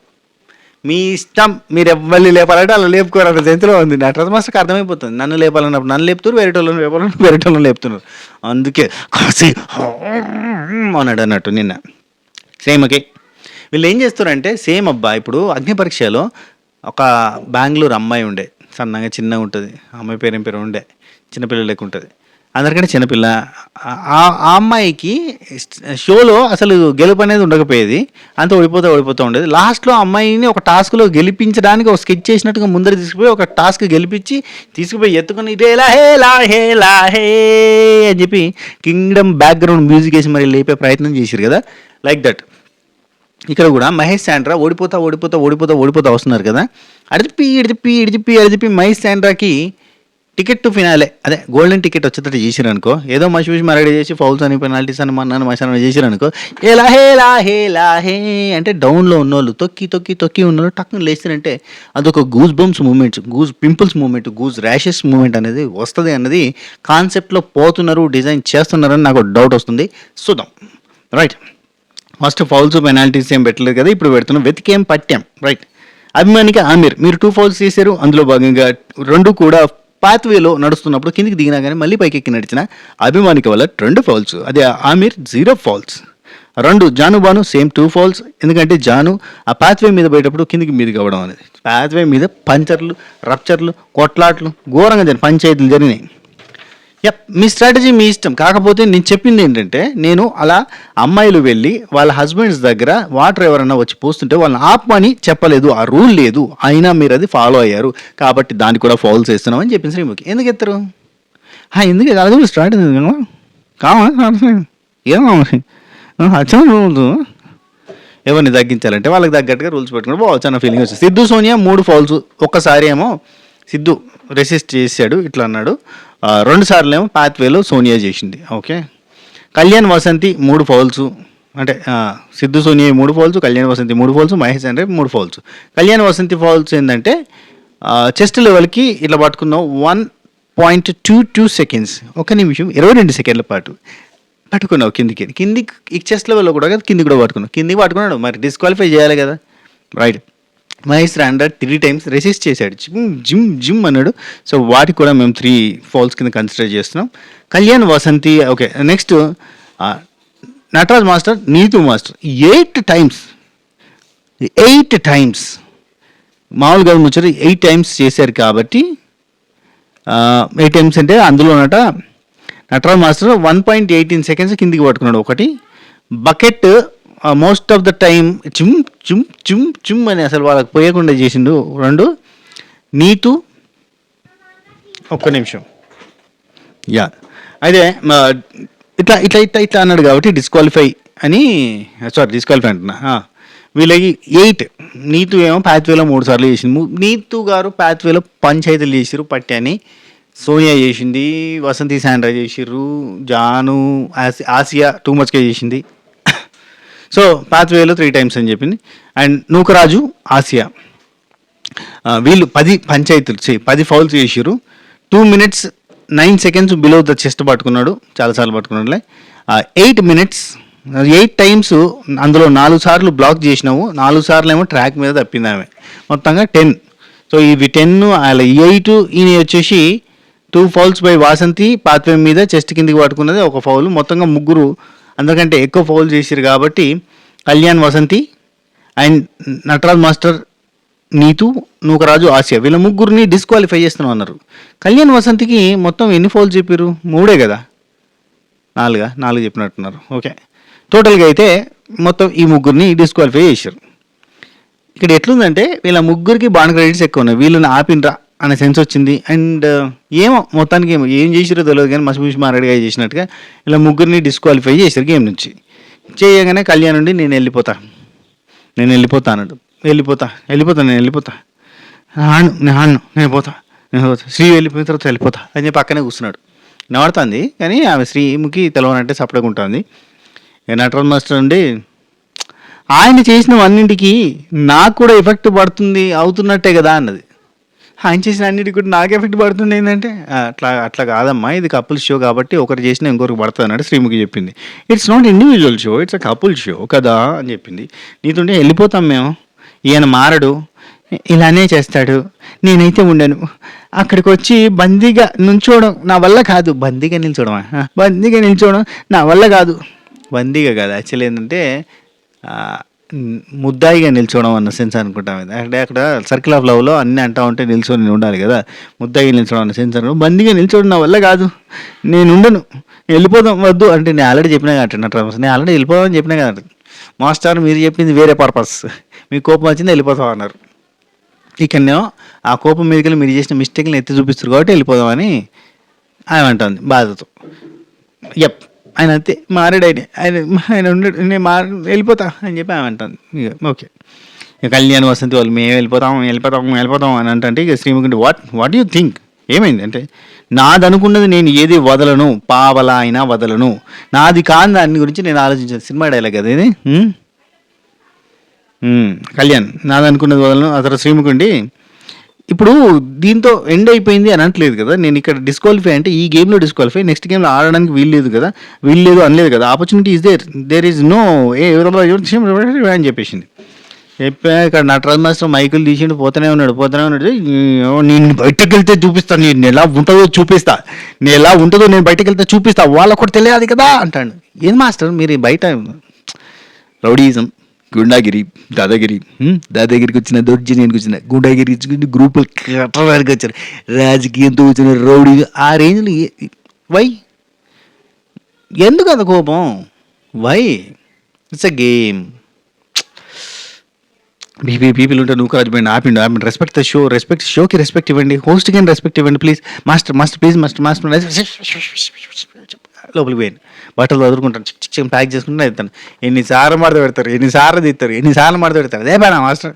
మీ ఇష్టం, మీరు ఎవరిని లేపాలంటే అలా లేపుకోరు, అన్న జంతులో ఉంది. నా ట్రస్ మాస్టర్కి అర్థమైపోతుంది, నన్ను లేపాలన్నప్పుడు నన్ను లేపుతారు, వేరేటోళ్ళని లేపుతున్నారు. అందుకే కాసి అన్నాడు అన్నట్టు నిన్న శ్రీముఖి. వీళ్ళు ఏం చేస్తారంటే సేమ్ అబ్బా, ఇప్పుడు అగ్ని పరీక్షలో ఒక బెంగళూరు అమ్మాయి ఉండే, సన్నగా చిన్నగా ఉంటుంది, అమ్మాయి పేరు ఉండే, చిన్నపిల్ల లెక్క ఉంటుంది, అందరికంటే చిన్నపిల్ల. ఆ అమ్మాయికి షోలో అసలు గెలుపు అనేది ఉండకపోయేది, అంత ఓడిపోతూ ఉండేది. లాస్ట్లో అమ్మాయిని ఒక టాస్క్లో గెలిపించడానికి ఒక స్కెచ్ చేసినట్టుగా ముందర తీసుకుపోయి ఒక టాస్క్ తీసుకుపోయి ఎత్తుకుని రేలా హే లా హే లా హే అని చెప్పి కింగ్డమ్ బ్యాక్గ్రౌండ్ మ్యూజిక్ వేసి మరి లేపే ప్రయత్నం చేశారు కదా, లైక్ దట్. ఇక్కడ కూడా మహేష్ శాండ్రా ఓడిపోతా వస్తున్నారు కదా, అడిపి మహేష్ శాండ్రాకి టికెట్ టు ఫినాలే, అదే గోల్డెన్ టికెట్ వచ్చేటట్టు చేసిరు అనుకో, ఏదో మసి మరడి చేసి ఫౌల్స్ అని పెనాల్టీస్ అని మన్నాను మసాను చేసిరు అనుకో, ఎలా హే అంటే డౌన్లో ఉన్నోళ్ళు తొక్కి ఉన్నోళ్ళు టక్కున లేస్తారంటే అదొక goose bumps moments, goose pimples moment, goose rashes moment అనేది వస్తుంది అన్నది కాన్సెప్ట్లో పోతున్నారు, డిజైన్ చేస్తున్నారని నాకు డౌట్ వస్తుంది. చూద్దాం, రైట్. ఫస్ట్ ఫౌల్స్ పెనాల్టీస్ ఏం పెట్టలేదు కదా, ఇప్పుడు పెడుతున్నాం, వెతికేం పట్టాం, రైట్. అభిమానికి ఆమిర్, మీరు 2 ఫౌల్స్ చేశారు, అందులో భాగంగా 2 కూడా పాత్వేలో నడుస్తున్నప్పుడు కిందికి దిగినా కానీ మళ్ళీ పైకి ఎక్కి నడిచిన అభిమానికి వల్ల 2 ఫౌల్స్, అదే Aamir 0 fouls. 2 Jaanu same 2 fouls, ఎందుకంటే జాను ఆ పాత్వే మీద పోయేటప్పుడు కిందికి మీదకి అవ్వడం అనేది, పాత్వే మీద పంచర్లు రప్చర్లు కొట్లాట్లు ఘోరంగా పంచాయతీలు జరిగినాయి. మీ స్ట్రాటజీ మీ ఇష్టం, కాకపోతే నేను చెప్పింది ఏంటంటే, నేను అలా అమ్మాయిలు వెళ్ళి వాళ్ళ హస్బెండ్స్ దగ్గర వాటర్ ఎవరన్నా వచ్చి పోస్తుంటే వాళ్ళని ఆపమని చెప్పలేదు, ఆ రూల్ లేదు, అయినా మీరు అది ఫాలో అయ్యారు కాబట్టి దాన్ని కూడా ఫౌల్స్ వేస్తున్నాం అని చెప్పింది శ్రీముఖి. ఎందుకు ఎత్తారు, ఎందుకు అది కూడా స్ట్రాటజీ ఏమో ఎవరిని తగ్గించాలంటే వాళ్ళకి తగ్గట్టుగా రూల్స్ పెట్టుకుని పోవచ్చు అన్న ఫీలింగ్ వచ్చింది. సిద్ధు సోనియా 3 ఫౌల్స్, ఒక్కసారి ఏమో సిద్ధు రెసిస్ట్ చేశాడు, ఇట్లా అన్నాడు. 2 సార్లు ఏమో పాత్వేలో సోనియా చేసింది, ఓకే. కళ్యాణ్ వసంతి 3 ఫౌల్స్, అంటే సిద్ధు సోనియా 3 ఫౌల్స్, కళ్యాణ్ వసంతి 3 ఫౌల్స్, మహేష్ అంటే 3 ఫౌల్స్. కళ్యాణ్ వసంతి ఫౌల్స్ ఏంటంటే చెస్ట్ లెవెల్కి ఇట్లా పట్టుకున్నాం 1.22 సెకండ్స్, 1 నిమిషం 22 సెకండ్ల పాటు పట్టుకున్నావు కిందికి చెస్ట్ లెవెల్లో కూడా కదా, కిందికి కూడా కిందికి పట్టుకున్నాడు, మరి డిస్క్వాలిఫై చేయాలి కదా, రైట్. మహేష్ రాండర్ 3 టైమ్స్ రెసిస్ట్ చేశాడు, జిమ్ అన్నాడు. సో వాటికి కూడా మేము 3 ఫౌల్స్ కింద కన్సిడర్ చేస్తున్నాం. Kalyan Vasanthi, okay. Next Nataraj master, Neethu master 8 times మామూలుగా ముచ్చరు 8 టైమ్స్ చేశారు కాబట్టి 8 టైమ్స్ అంటే అందులో నటరాజ్ మాస్టర్ 1.18 సెకండ్స్ కిందికి పట్టుకున్నాడు ఒకటి. Bucket most of the time చుమ్ అని అసలు వాళ్ళకి పోయకుండా చేసిండు 2. నీతు 1 నిమిషం అయితే ఇట్లా అన్నాడు కాబట్టి డిస్క్వాలిఫై అంటున్నా. వీళ్ళకి 8. నీతు ఏమో పాత్వేలో 3 సార్లు చేసింది. నీతు గారు పాత్వేలో పంచాయతీలు చేసిరు, పట్టాని సోనియా చేసింది, వసంతి శాండ్రా చేసిర్రు, జాను ఆసియా టూ మచ్గా చేసింది, సో పాత్వేలో 3 టైమ్స్ అని చెప్పింది. అండ్ నూకరాజు, ఆసియా వీళ్ళు 10 పంచాయతీలు 10 ఫౌల్స్ చేసిరు. 2 minutes 9 seconds below the chest పట్టుకున్నాడు, చాలాసార్లు పట్టుకున్నాడులే. 8 minutes 8 times, అందులో 4 సార్లు బ్లాక్ చేసినావు, 4 సార్లు ఏమో ట్రాక్ మీద తప్పింది ఆమె. మొత్తంగా 10. సో ఇవి 10 అలా 8. ఈయన వచ్చేసి 2 fouls బై వాసంతి, పాత్వే మీద చెస్ట్ కిందికి పట్టుకున్నది 1 ఫౌల్. మొత్తంగా ముగ్గురు అందరికంటే ఎక్కువ ఫౌల్ చేసిరు కాబట్టి కళ్యాణ్, వసంతి అండ్ నటరాజ్ మాస్టర్, నీతు, నూకరాజు, ఆసియా వీళ్ళ ముగ్గురిని డిస్క్వాలిఫై చేస్తున్నాం అన్నారు. కళ్యాణ్, వసంతికి మొత్తం ఎన్ని ఫౌల్స్ చెప్పారు? 3 కదా, 4 చెప్పినట్టున్నారు. ఓకే, టోటల్గా అయితే మొత్తం ఈ ముగ్గురిని డిస్క్వాలిఫై చేశారు. ఇక్కడ ఎట్లుందంటే వీళ్ళ ముగ్గురికి బాండ్ క్రెడిట్స్ ఎక్కువ ఉన్నాయి, వీళ్ళని ఆపినరా అనే సెన్స్ వచ్చింది. అండ్ ఏమో మొత్తానికి ఏం చేసిరో తెలియదు కానీ మసిమూసి మారడిగా చేసినట్టుగా ఇలా ముగ్గురిని డిస్క్వాలిఫై చేశారు గేమ్ నుంచి. చేయగానే కళ్యాణ్ నుండి నేను వెళ్ళిపోతా అన్నాడు. వెళ్ళిపోతా నేను పోతా శ్రీ వెళ్ళిపోయిన తర్వాత వెళ్ళిపోతా అని చెప్పి పక్కనే కూర్చున్నాడు. నడుతుంది కానీ ఆమె శ్రీముఖి తెలవనంటే సపరేట్గా ఉంటుంది. నటరాజ్ మాస్టర్ ఉండి ఆయన చేసినవన్నింటికి నాకు కూడా ఎఫెక్ట్ పడుతుంది అవుతున్నట్టే కదా అన్నది. ఆయన చేసిన అన్నిటికి కూడా నాకు ఎఫెక్ట్ పడుతుంది ఏంటంటే అట్లా కాదమ్మా, ఇది కపుల్ షో కాబట్టి ఒకరు చేసిన ఇంకొకరికి పడుతుంది అన్నట్టు శ్రీముఖి చెప్పింది. It's not individual show, it's a couple show కదా అని చెప్పింది. నీతుంటే వెళ్ళిపోతాం మేము, ఈయన మారడు, ఇలానే చేస్తాడు, నేనైతే ఉండను, అక్కడికి వచ్చి బందీగా నిల్చోవడం నా వల్ల కాదు. బందీగా నిల్చోవడం నా వల్ల కాదు. బందీగా కాదు, యాక్చువల్లీ ఏంటంటే ముద్దాయిగా నిల్చోవడం అన్న సెన్స్ అనుకుంటాం. అంటే అక్కడ సర్కిల్ ఆఫ్ లవ్లో అన్నీ అంటా ఉంటే నిల్చొని ఉండాలి కదా, ముద్దాయిగా నిల్చోవడం అన్న సెన్స్ అనుకో. బందీగా నిల్చోవడం నా వల్ల కాదు, నేను ఉండను, వెళ్ళిపోదాం వద్దు అంటే నేను ఆల్రెడీ చెప్పినా కదా, నేను ఆల్రెడీ వెళ్ళిపోదామని చెప్పినా కదా. మాస్టర్ మీరు చెప్పింది వేరే పర్పస్, మీకు కోపం వచ్చింది వెళ్ళిపోతాం అన్నారు. ఇక్కడనేమో ఆ కోపం మీదకి మీరు చేసిన మిస్టేక్ని ఎత్తి చూపిస్తారు కాబట్టి వెళ్ళిపోదామని ఆయన అంటుంది బాధతో. ఆయన అంతే మారాడు, ఆయన ఉన్నాడు, నేను వెళ్ళిపోతా అని చెప్పి ఆమె అంటుంది. ఇక ఓకే, ఇక కళ్యాణ్, వసంతి వాళ్ళు మేము వెళ్ళిపోతాం అని అంటే ఇక శ్రీముఖి వాట్ యూ థింక్ ఏమైంది అంటే, నాదనుకున్నది నేను ఏది వదలను, పావలా అయినా వదలను, నాది కాని దాని గురించి నేను ఆలోచించాను. సినిమా డైలాగ్ కదా ఇది. కళ్యాణ్ నాదనుకున్నది వదలను. ఆ తర్వాత శ్రీముఖి ఇప్పుడు దీంతో ఎండ్ అయిపోయింది అని అనట్లేదు కదా, నేను ఇక్కడ డిస్క్వాలిఫై అంటే ఈ గేమ్లో డిస్క్వాలిఫై, నెక్స్ట్ గేమ్లో ఆడడానికి వీల్లేదు అనలేదు కదా, opportunity is there is no అని చెప్పేసింది. ఇక్కడ నటరాజ్ మాస్టర్ మైకులు తీసిండు పోతూనే ఉన్నాడు. నేను బయటకు వెళ్తే చూపిస్తాను, నేను ఎలా ఉంటుందో నేను బయటకు వెళ్తే చూపిస్తా, వాళ్ళకు కూడా తెలియాలి కదా అంటాడు. ఏం మాస్టర్ మీరు బయట రౌడీజం, గుండాగిరి, దాదాగిరికి వచ్చిన దౌర్జన్యానికి వచ్చిన గుండాగిరి గ్రూపులు కట్టడానికి వచ్చారు, రాజకీయంతో వచ్చిన రౌడీ ఆ రేంజ్లో. వై ఎందుకు అంత కోపం? Why? It's a game. People ఉంటే నువ్వు రాజు ఆపిండు. రెస్పెక్ట్ ద షో, షోకి రెస్పెక్ట్ ఇవ్వండి, హోస్ట్కి రెస్పెక్ట్ ఇవ్వండి ప్లీజ్. మాస్టర్ ప్లీజ్ మాస్టర్ లోపలికి పోయాను, బట్టలు వదులుకుంటాను, చికెన్ ప్యాక్ చేసుకుంటే వెళ్తాను. ఎన్నిసార్లు మడత పెడతారు, ఎన్నిసార్లు పెడతారు, అదే పైన మాస్టర్.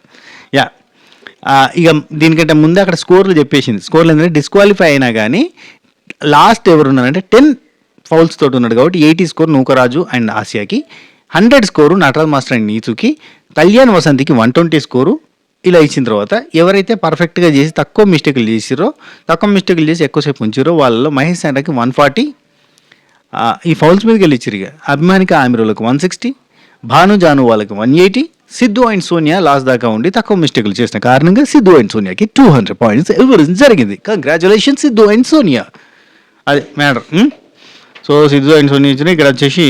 ఇక దీనికంటే ముందే అక్కడ స్కోర్లు చెప్పేసింది. స్కోర్లు ఏంటంటే డిస్క్వాలిఫై అయినా కానీ లాస్ట్ ఎవరున్నారంటే 10 ఫౌల్స్ తోటి ఉన్నాడు కాబట్టి 80 స్కోర్ నూకరాజు అండ్ ఆసియాకి, 100 స్కోరు నటరాజ్ మాస్టర్ అండ్ నీతుకి, కళ్యాణ్, వసంతికి 120 స్కోరు. ఇలా ఇచ్చిన తర్వాత ఎవరైతే పర్ఫెక్ట్గా చేసి తక్కువ మిస్టేకులు చేసి ఎక్కువసేపు ఉంచారో వాళ్ళలో మహేష్ సాండ్రాకి 140, ఈ ఫౌల్స్ మీదకి వెళ్ళి ఇచ్చారు. ఇక అభిమానికి ఆమిరోలకు 160, భాను జాను వాళ్ళకి 180, సిద్ధు అండ్ సోనియా లాస్ట్ దాకా ఉండి తక్కువ మిస్టేకులు చేసిన కారణంగా సిద్ధు అండ్ సోనియాకి 200 పాయింట్స్ ఇవ్వడం జరిగింది. Congratulation Sidhu and Sonia. అదే matter. So Sidhu and Sonia ఇచ్చిన ఇక్కడ వచ్చేసి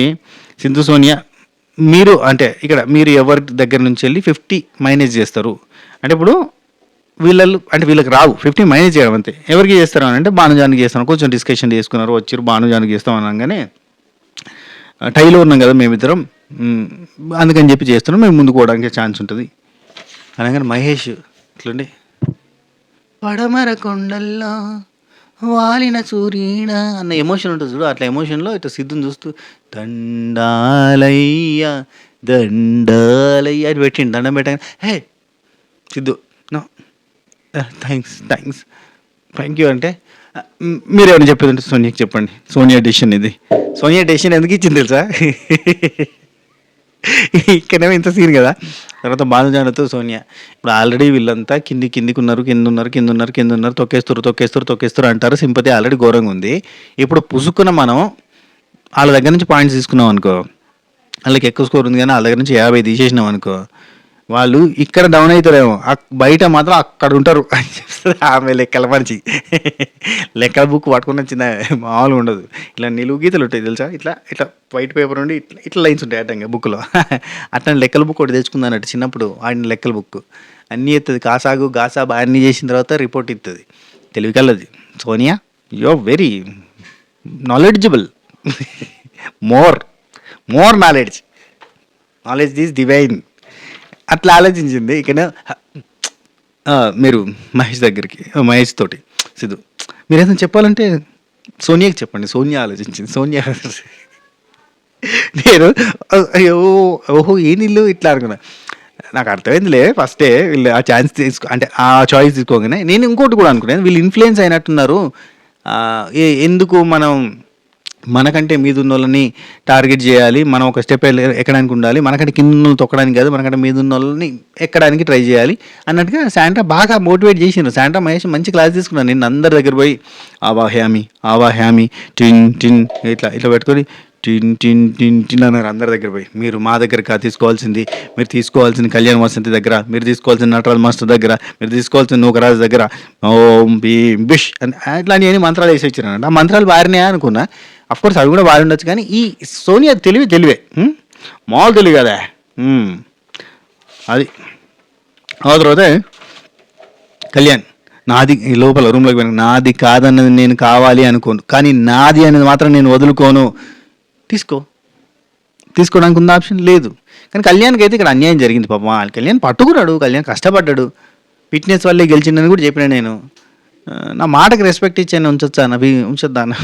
సిద్ధు, సోనియా మీరు అంటే ఇక్కడ మీరు ఎవరి దగ్గర నుంచి వెళ్ళి 50 మైనస్ చేస్తారు అంటే ఇప్పుడు వీళ్ళకి రావు 50 మైనస్ చేయడం అంతే. ఎవరికి చేస్తారు అని అంటే భానుజానికి చేస్తాను, కొంచెం డిస్కషన్ చేసుకున్నారు, వచ్చారు భానుజానికి చేస్తాం అనగానే టైలో ఉన్నాం కదా మేమిద్దరం, అందుకని చెప్పి చేస్తున్నాం, మేము ముందుకు పోవడానికి ఛాన్స్ ఉంటుంది అనగానే మహేష్ ఇట్లుండి పడమర కొండల్లో వాలిన సూర్యుడ అన్న ఎమోషన్ ఉంటుంది చూడు, అట్లా ఎమోషన్లో ఇట్లా సిద్ధుని చూస్తూ దండాలయ్య అని పెట్టిండు. దండం పెట్టగానే హే సిద్ధు నో థ్యాంక్ యూ అంటే మీరు ఏమైనా చెప్పేదంటే సోనియాకి చెప్పండి. సోనియా డెసిషన్ ఇది. సోనియా డెసిషన్ ఎందుకు ఇచ్చింది తెలుసా? ఇక్కడేమో ఇంత సీన్ కదా. తర్వాత భానుజానతో సోనియా ఇప్పుడు ఆల్రెడీ వీళ్ళంతా కిందికి ఉన్నారు, కింద ఉన్నారు, తొక్కేస్తారు అంటారు. సింపతి ఆల్రెడీ ఘోరంగా ఉంది. ఇప్పుడు పుసుకున్న మనం వాళ్ళ దగ్గర నుంచి పాయింట్స్ తీసుకున్నాం అనుకో, వాళ్ళకి ఎక్కువ స్కోర్ ఉంది కానీ వాళ్ళ దగ్గర నుంచి 50 తీసేసినాం అనుకో, వాళ్ళు ఇక్కడ డౌన్ అవుతారేమో, బయట మాత్రం అక్కడ ఉంటారు అని చెప్తుంది ఆమె లెక్కల మనిషి. లెక్కల బుక్ పట్టుకుని వచ్చిన మామూలుగా ఉండదు. ఇలా నిలువు గీతలు ఉంటాయి తెలుసా, ఇట్లా ఇట్లా వైట్ పేపర్ ఉండి ఇట్లా ఇట్లా లైన్స్ ఉంటాయి అట్టంగా బుక్లో. అట్లా లెక్కల బుక్ ఒకటి తెచ్చుకుంది అన్నట్టు చిన్నప్పుడు ఆడిన లెక్కల బుక్ అన్నీ ఇస్తుంది. కాసాగు గాసాబు అన్నీ చేసిన తర్వాత రిపోర్ట్ ఇస్తుంది. తెలివి కలది Sonia, you are very knowledgeable. More knowledge is divine అట్లా ఆలోచించింది. ఇక్కడ మీరు మహేష్ తోటి సిద్ధు మీరు ఏదైనా చెప్పాలంటే సోనియాకి చెప్పండి. సోనియా ఆలోచించింది. సోనియా నేను అయ్యో ఓహో ఏ నీళ్ళు ఇట్లా అనుకున్నా. నాకు అర్థమైందిలే ఫస్టే వీళ్ళు ఆ ఛాన్స్ అంటే ఆ చాయిస్ తీసుకోగానే నేను ఇంకోటి కూడా అనుకున్నాను, వీళ్ళు ఇన్ఫ్లుయెన్స్ అయినట్టున్నారు. ఎందుకు మనం మనకంటే మీద ఉన్న వాళ్ళని టార్గెట్ చేయాలి, మనం ఒక స్టెప్ ఎక్కడానికి ఉండాలి, మనకంటే కింద ఉన్న తొక్కడానికి కాదు, మనకంటే మీద ఉన్న వాళ్ళని ఎక్కడానికి ట్రై చేయాలి అన్నట్టుగా శాంటా బాగా మోటివేట్ చేసిండ్రు. శాంటా మహేష్ మంచి క్లాస్ తీసుకున్నాను. నేను అందరి దగ్గర పోయి ఆవాహ్యామి టిన్ టిన్ ఇట్లా ఇట్లా పెట్టుకొని టిన్ టిన్ టిన్ టిన్ అన్నారు అందరి దగ్గర పోయి. మీరు మా దగ్గర తీసుకోవాల్సింది, మీరు తీసుకోవాల్సింది కళ్యాణ్ వసంతి దగ్గర, మీరు తీసుకోవాల్సిన నటరాజ్ మాస్టర్ దగ్గర, మీరు తీసుకోవాల్సిన నూకరాజు దగ్గర, ఓం భీం బిష్ అని ఇట్లాంటివన్నీ మంత్రాలు వేసి వచ్చినానంట. ఆ మంత్రాలు వారినాయా అనుకున్నా. అఫ్కోర్స్ అవి కూడా వాడి ఉండొచ్చు, కానీ ఈ సోనియా తెలివే మామూలు తెలివి కదా అది. ఆ తర్వాత కళ్యాణ్ నాది లోపల రూమ్లోకి పోయిన నాది కాదన్నది నేను కావాలి అనుకోను, కానీ నాది అనేది మాత్రం నేను వదులుకోను. తీసుకోవడానికి ఉన్న ఆప్షన్ లేదు. కానీ కళ్యాణ్కి అయితే ఇక్కడ అన్యాయం జరిగింది పాపం. కళ్యాణ్ పట్టుకున్నాడు, కళ్యాణ్ కష్టపడ్డాడు, ఫిట్నెస్ వల్లే గెలిచిండని కూడా చెప్పినా నేను. నా మాటకి రెస్పెక్ట్ ఇచ్చాను, ఉంచొద్దా అన్న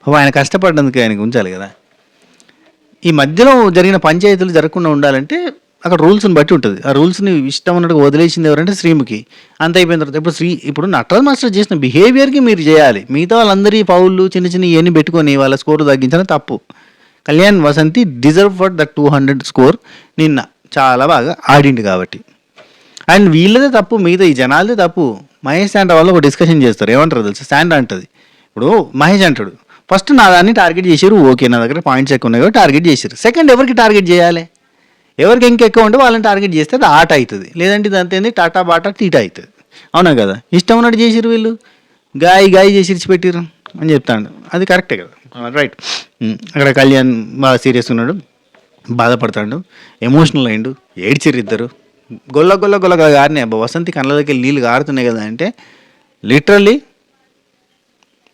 పాపం ఆయన కష్టపడ్డందుకు ఆయనకి ఉంచాలి కదా. ఈ మధ్యలో జరిగిన పంచాయతీలు జరగకుండా ఉండాలంటే అక్కడ రూల్స్ని బట్టి ఉంటుంది. ఆ రూల్స్ని ఇష్టం ఉన్నట్టుగా వదిలేసింది ఎవరంటే శ్రీముఖి. అంత అయిపోయిన తర్వాత ఇప్పుడు నటరాజ్ మాస్టర్ చేసిన బిహేవియర్కి మీరు చేయాలి. మిగతా వాళ్ళందరి ఫౌళ్ళు చిన్న ఇవన్నీ పెట్టుకొని వాళ్ళ స్కోర్ తగ్గించడం తప్పు. Kalyan Vasanthi deserve for the 200 score. నిన్న చాలా బాగా ఆడిండు కాబట్టి. అండ్ వీళ్ళదే తప్పు, మిగతా ఈ జనాలదే తప్పు. మహేష్ శాంటా వాళ్ళు ఒక డిస్కషన్ చేస్తారు, ఏమంటారు తెలుసు, శాంటా అంటుంది ఇప్పుడు మహేష్ అంటాడు ఫస్ట్ నా దాన్ని టార్గెట్ చేశారు, ఓకే నా దగ్గర పాయింట్స్ ఎక్కువ ఉన్నాయి కాబట్టి టార్గెట్ చేశారు. సెకండ్ ఎవరికి టార్గెట్ చేయాలి, ఎవరికి ఇంకెక్కువ ఉంటే వాళ్ళని టార్గెట్ చేస్తే అది ఆట అవుతుంది, లేదంటే ఇదంతా ఏంది టాటా బాటా టీటా అవుతుంది. అవునా కదా, ఇష్టం ఉన్నట్టు చేసిరు వీళ్ళు, గాయ చేసి ఇచ్చిపెట్టిరు అని చెప్తాడు. అది కరెక్టే కదా, రైట్. అక్కడ కళ్యాణ్ బాగా సీరియస్ ఉన్నాడు, బాధపడతాడు, ఎమోషనల్ అయిండు, ఏడ్చిరు ఇద్దరు. గొల్ల గారినే వసంతి కళ్ళకి వెళ్ళి నీళ్ళు గారుతున్నాయి కదా అంటే లిటరల్లీ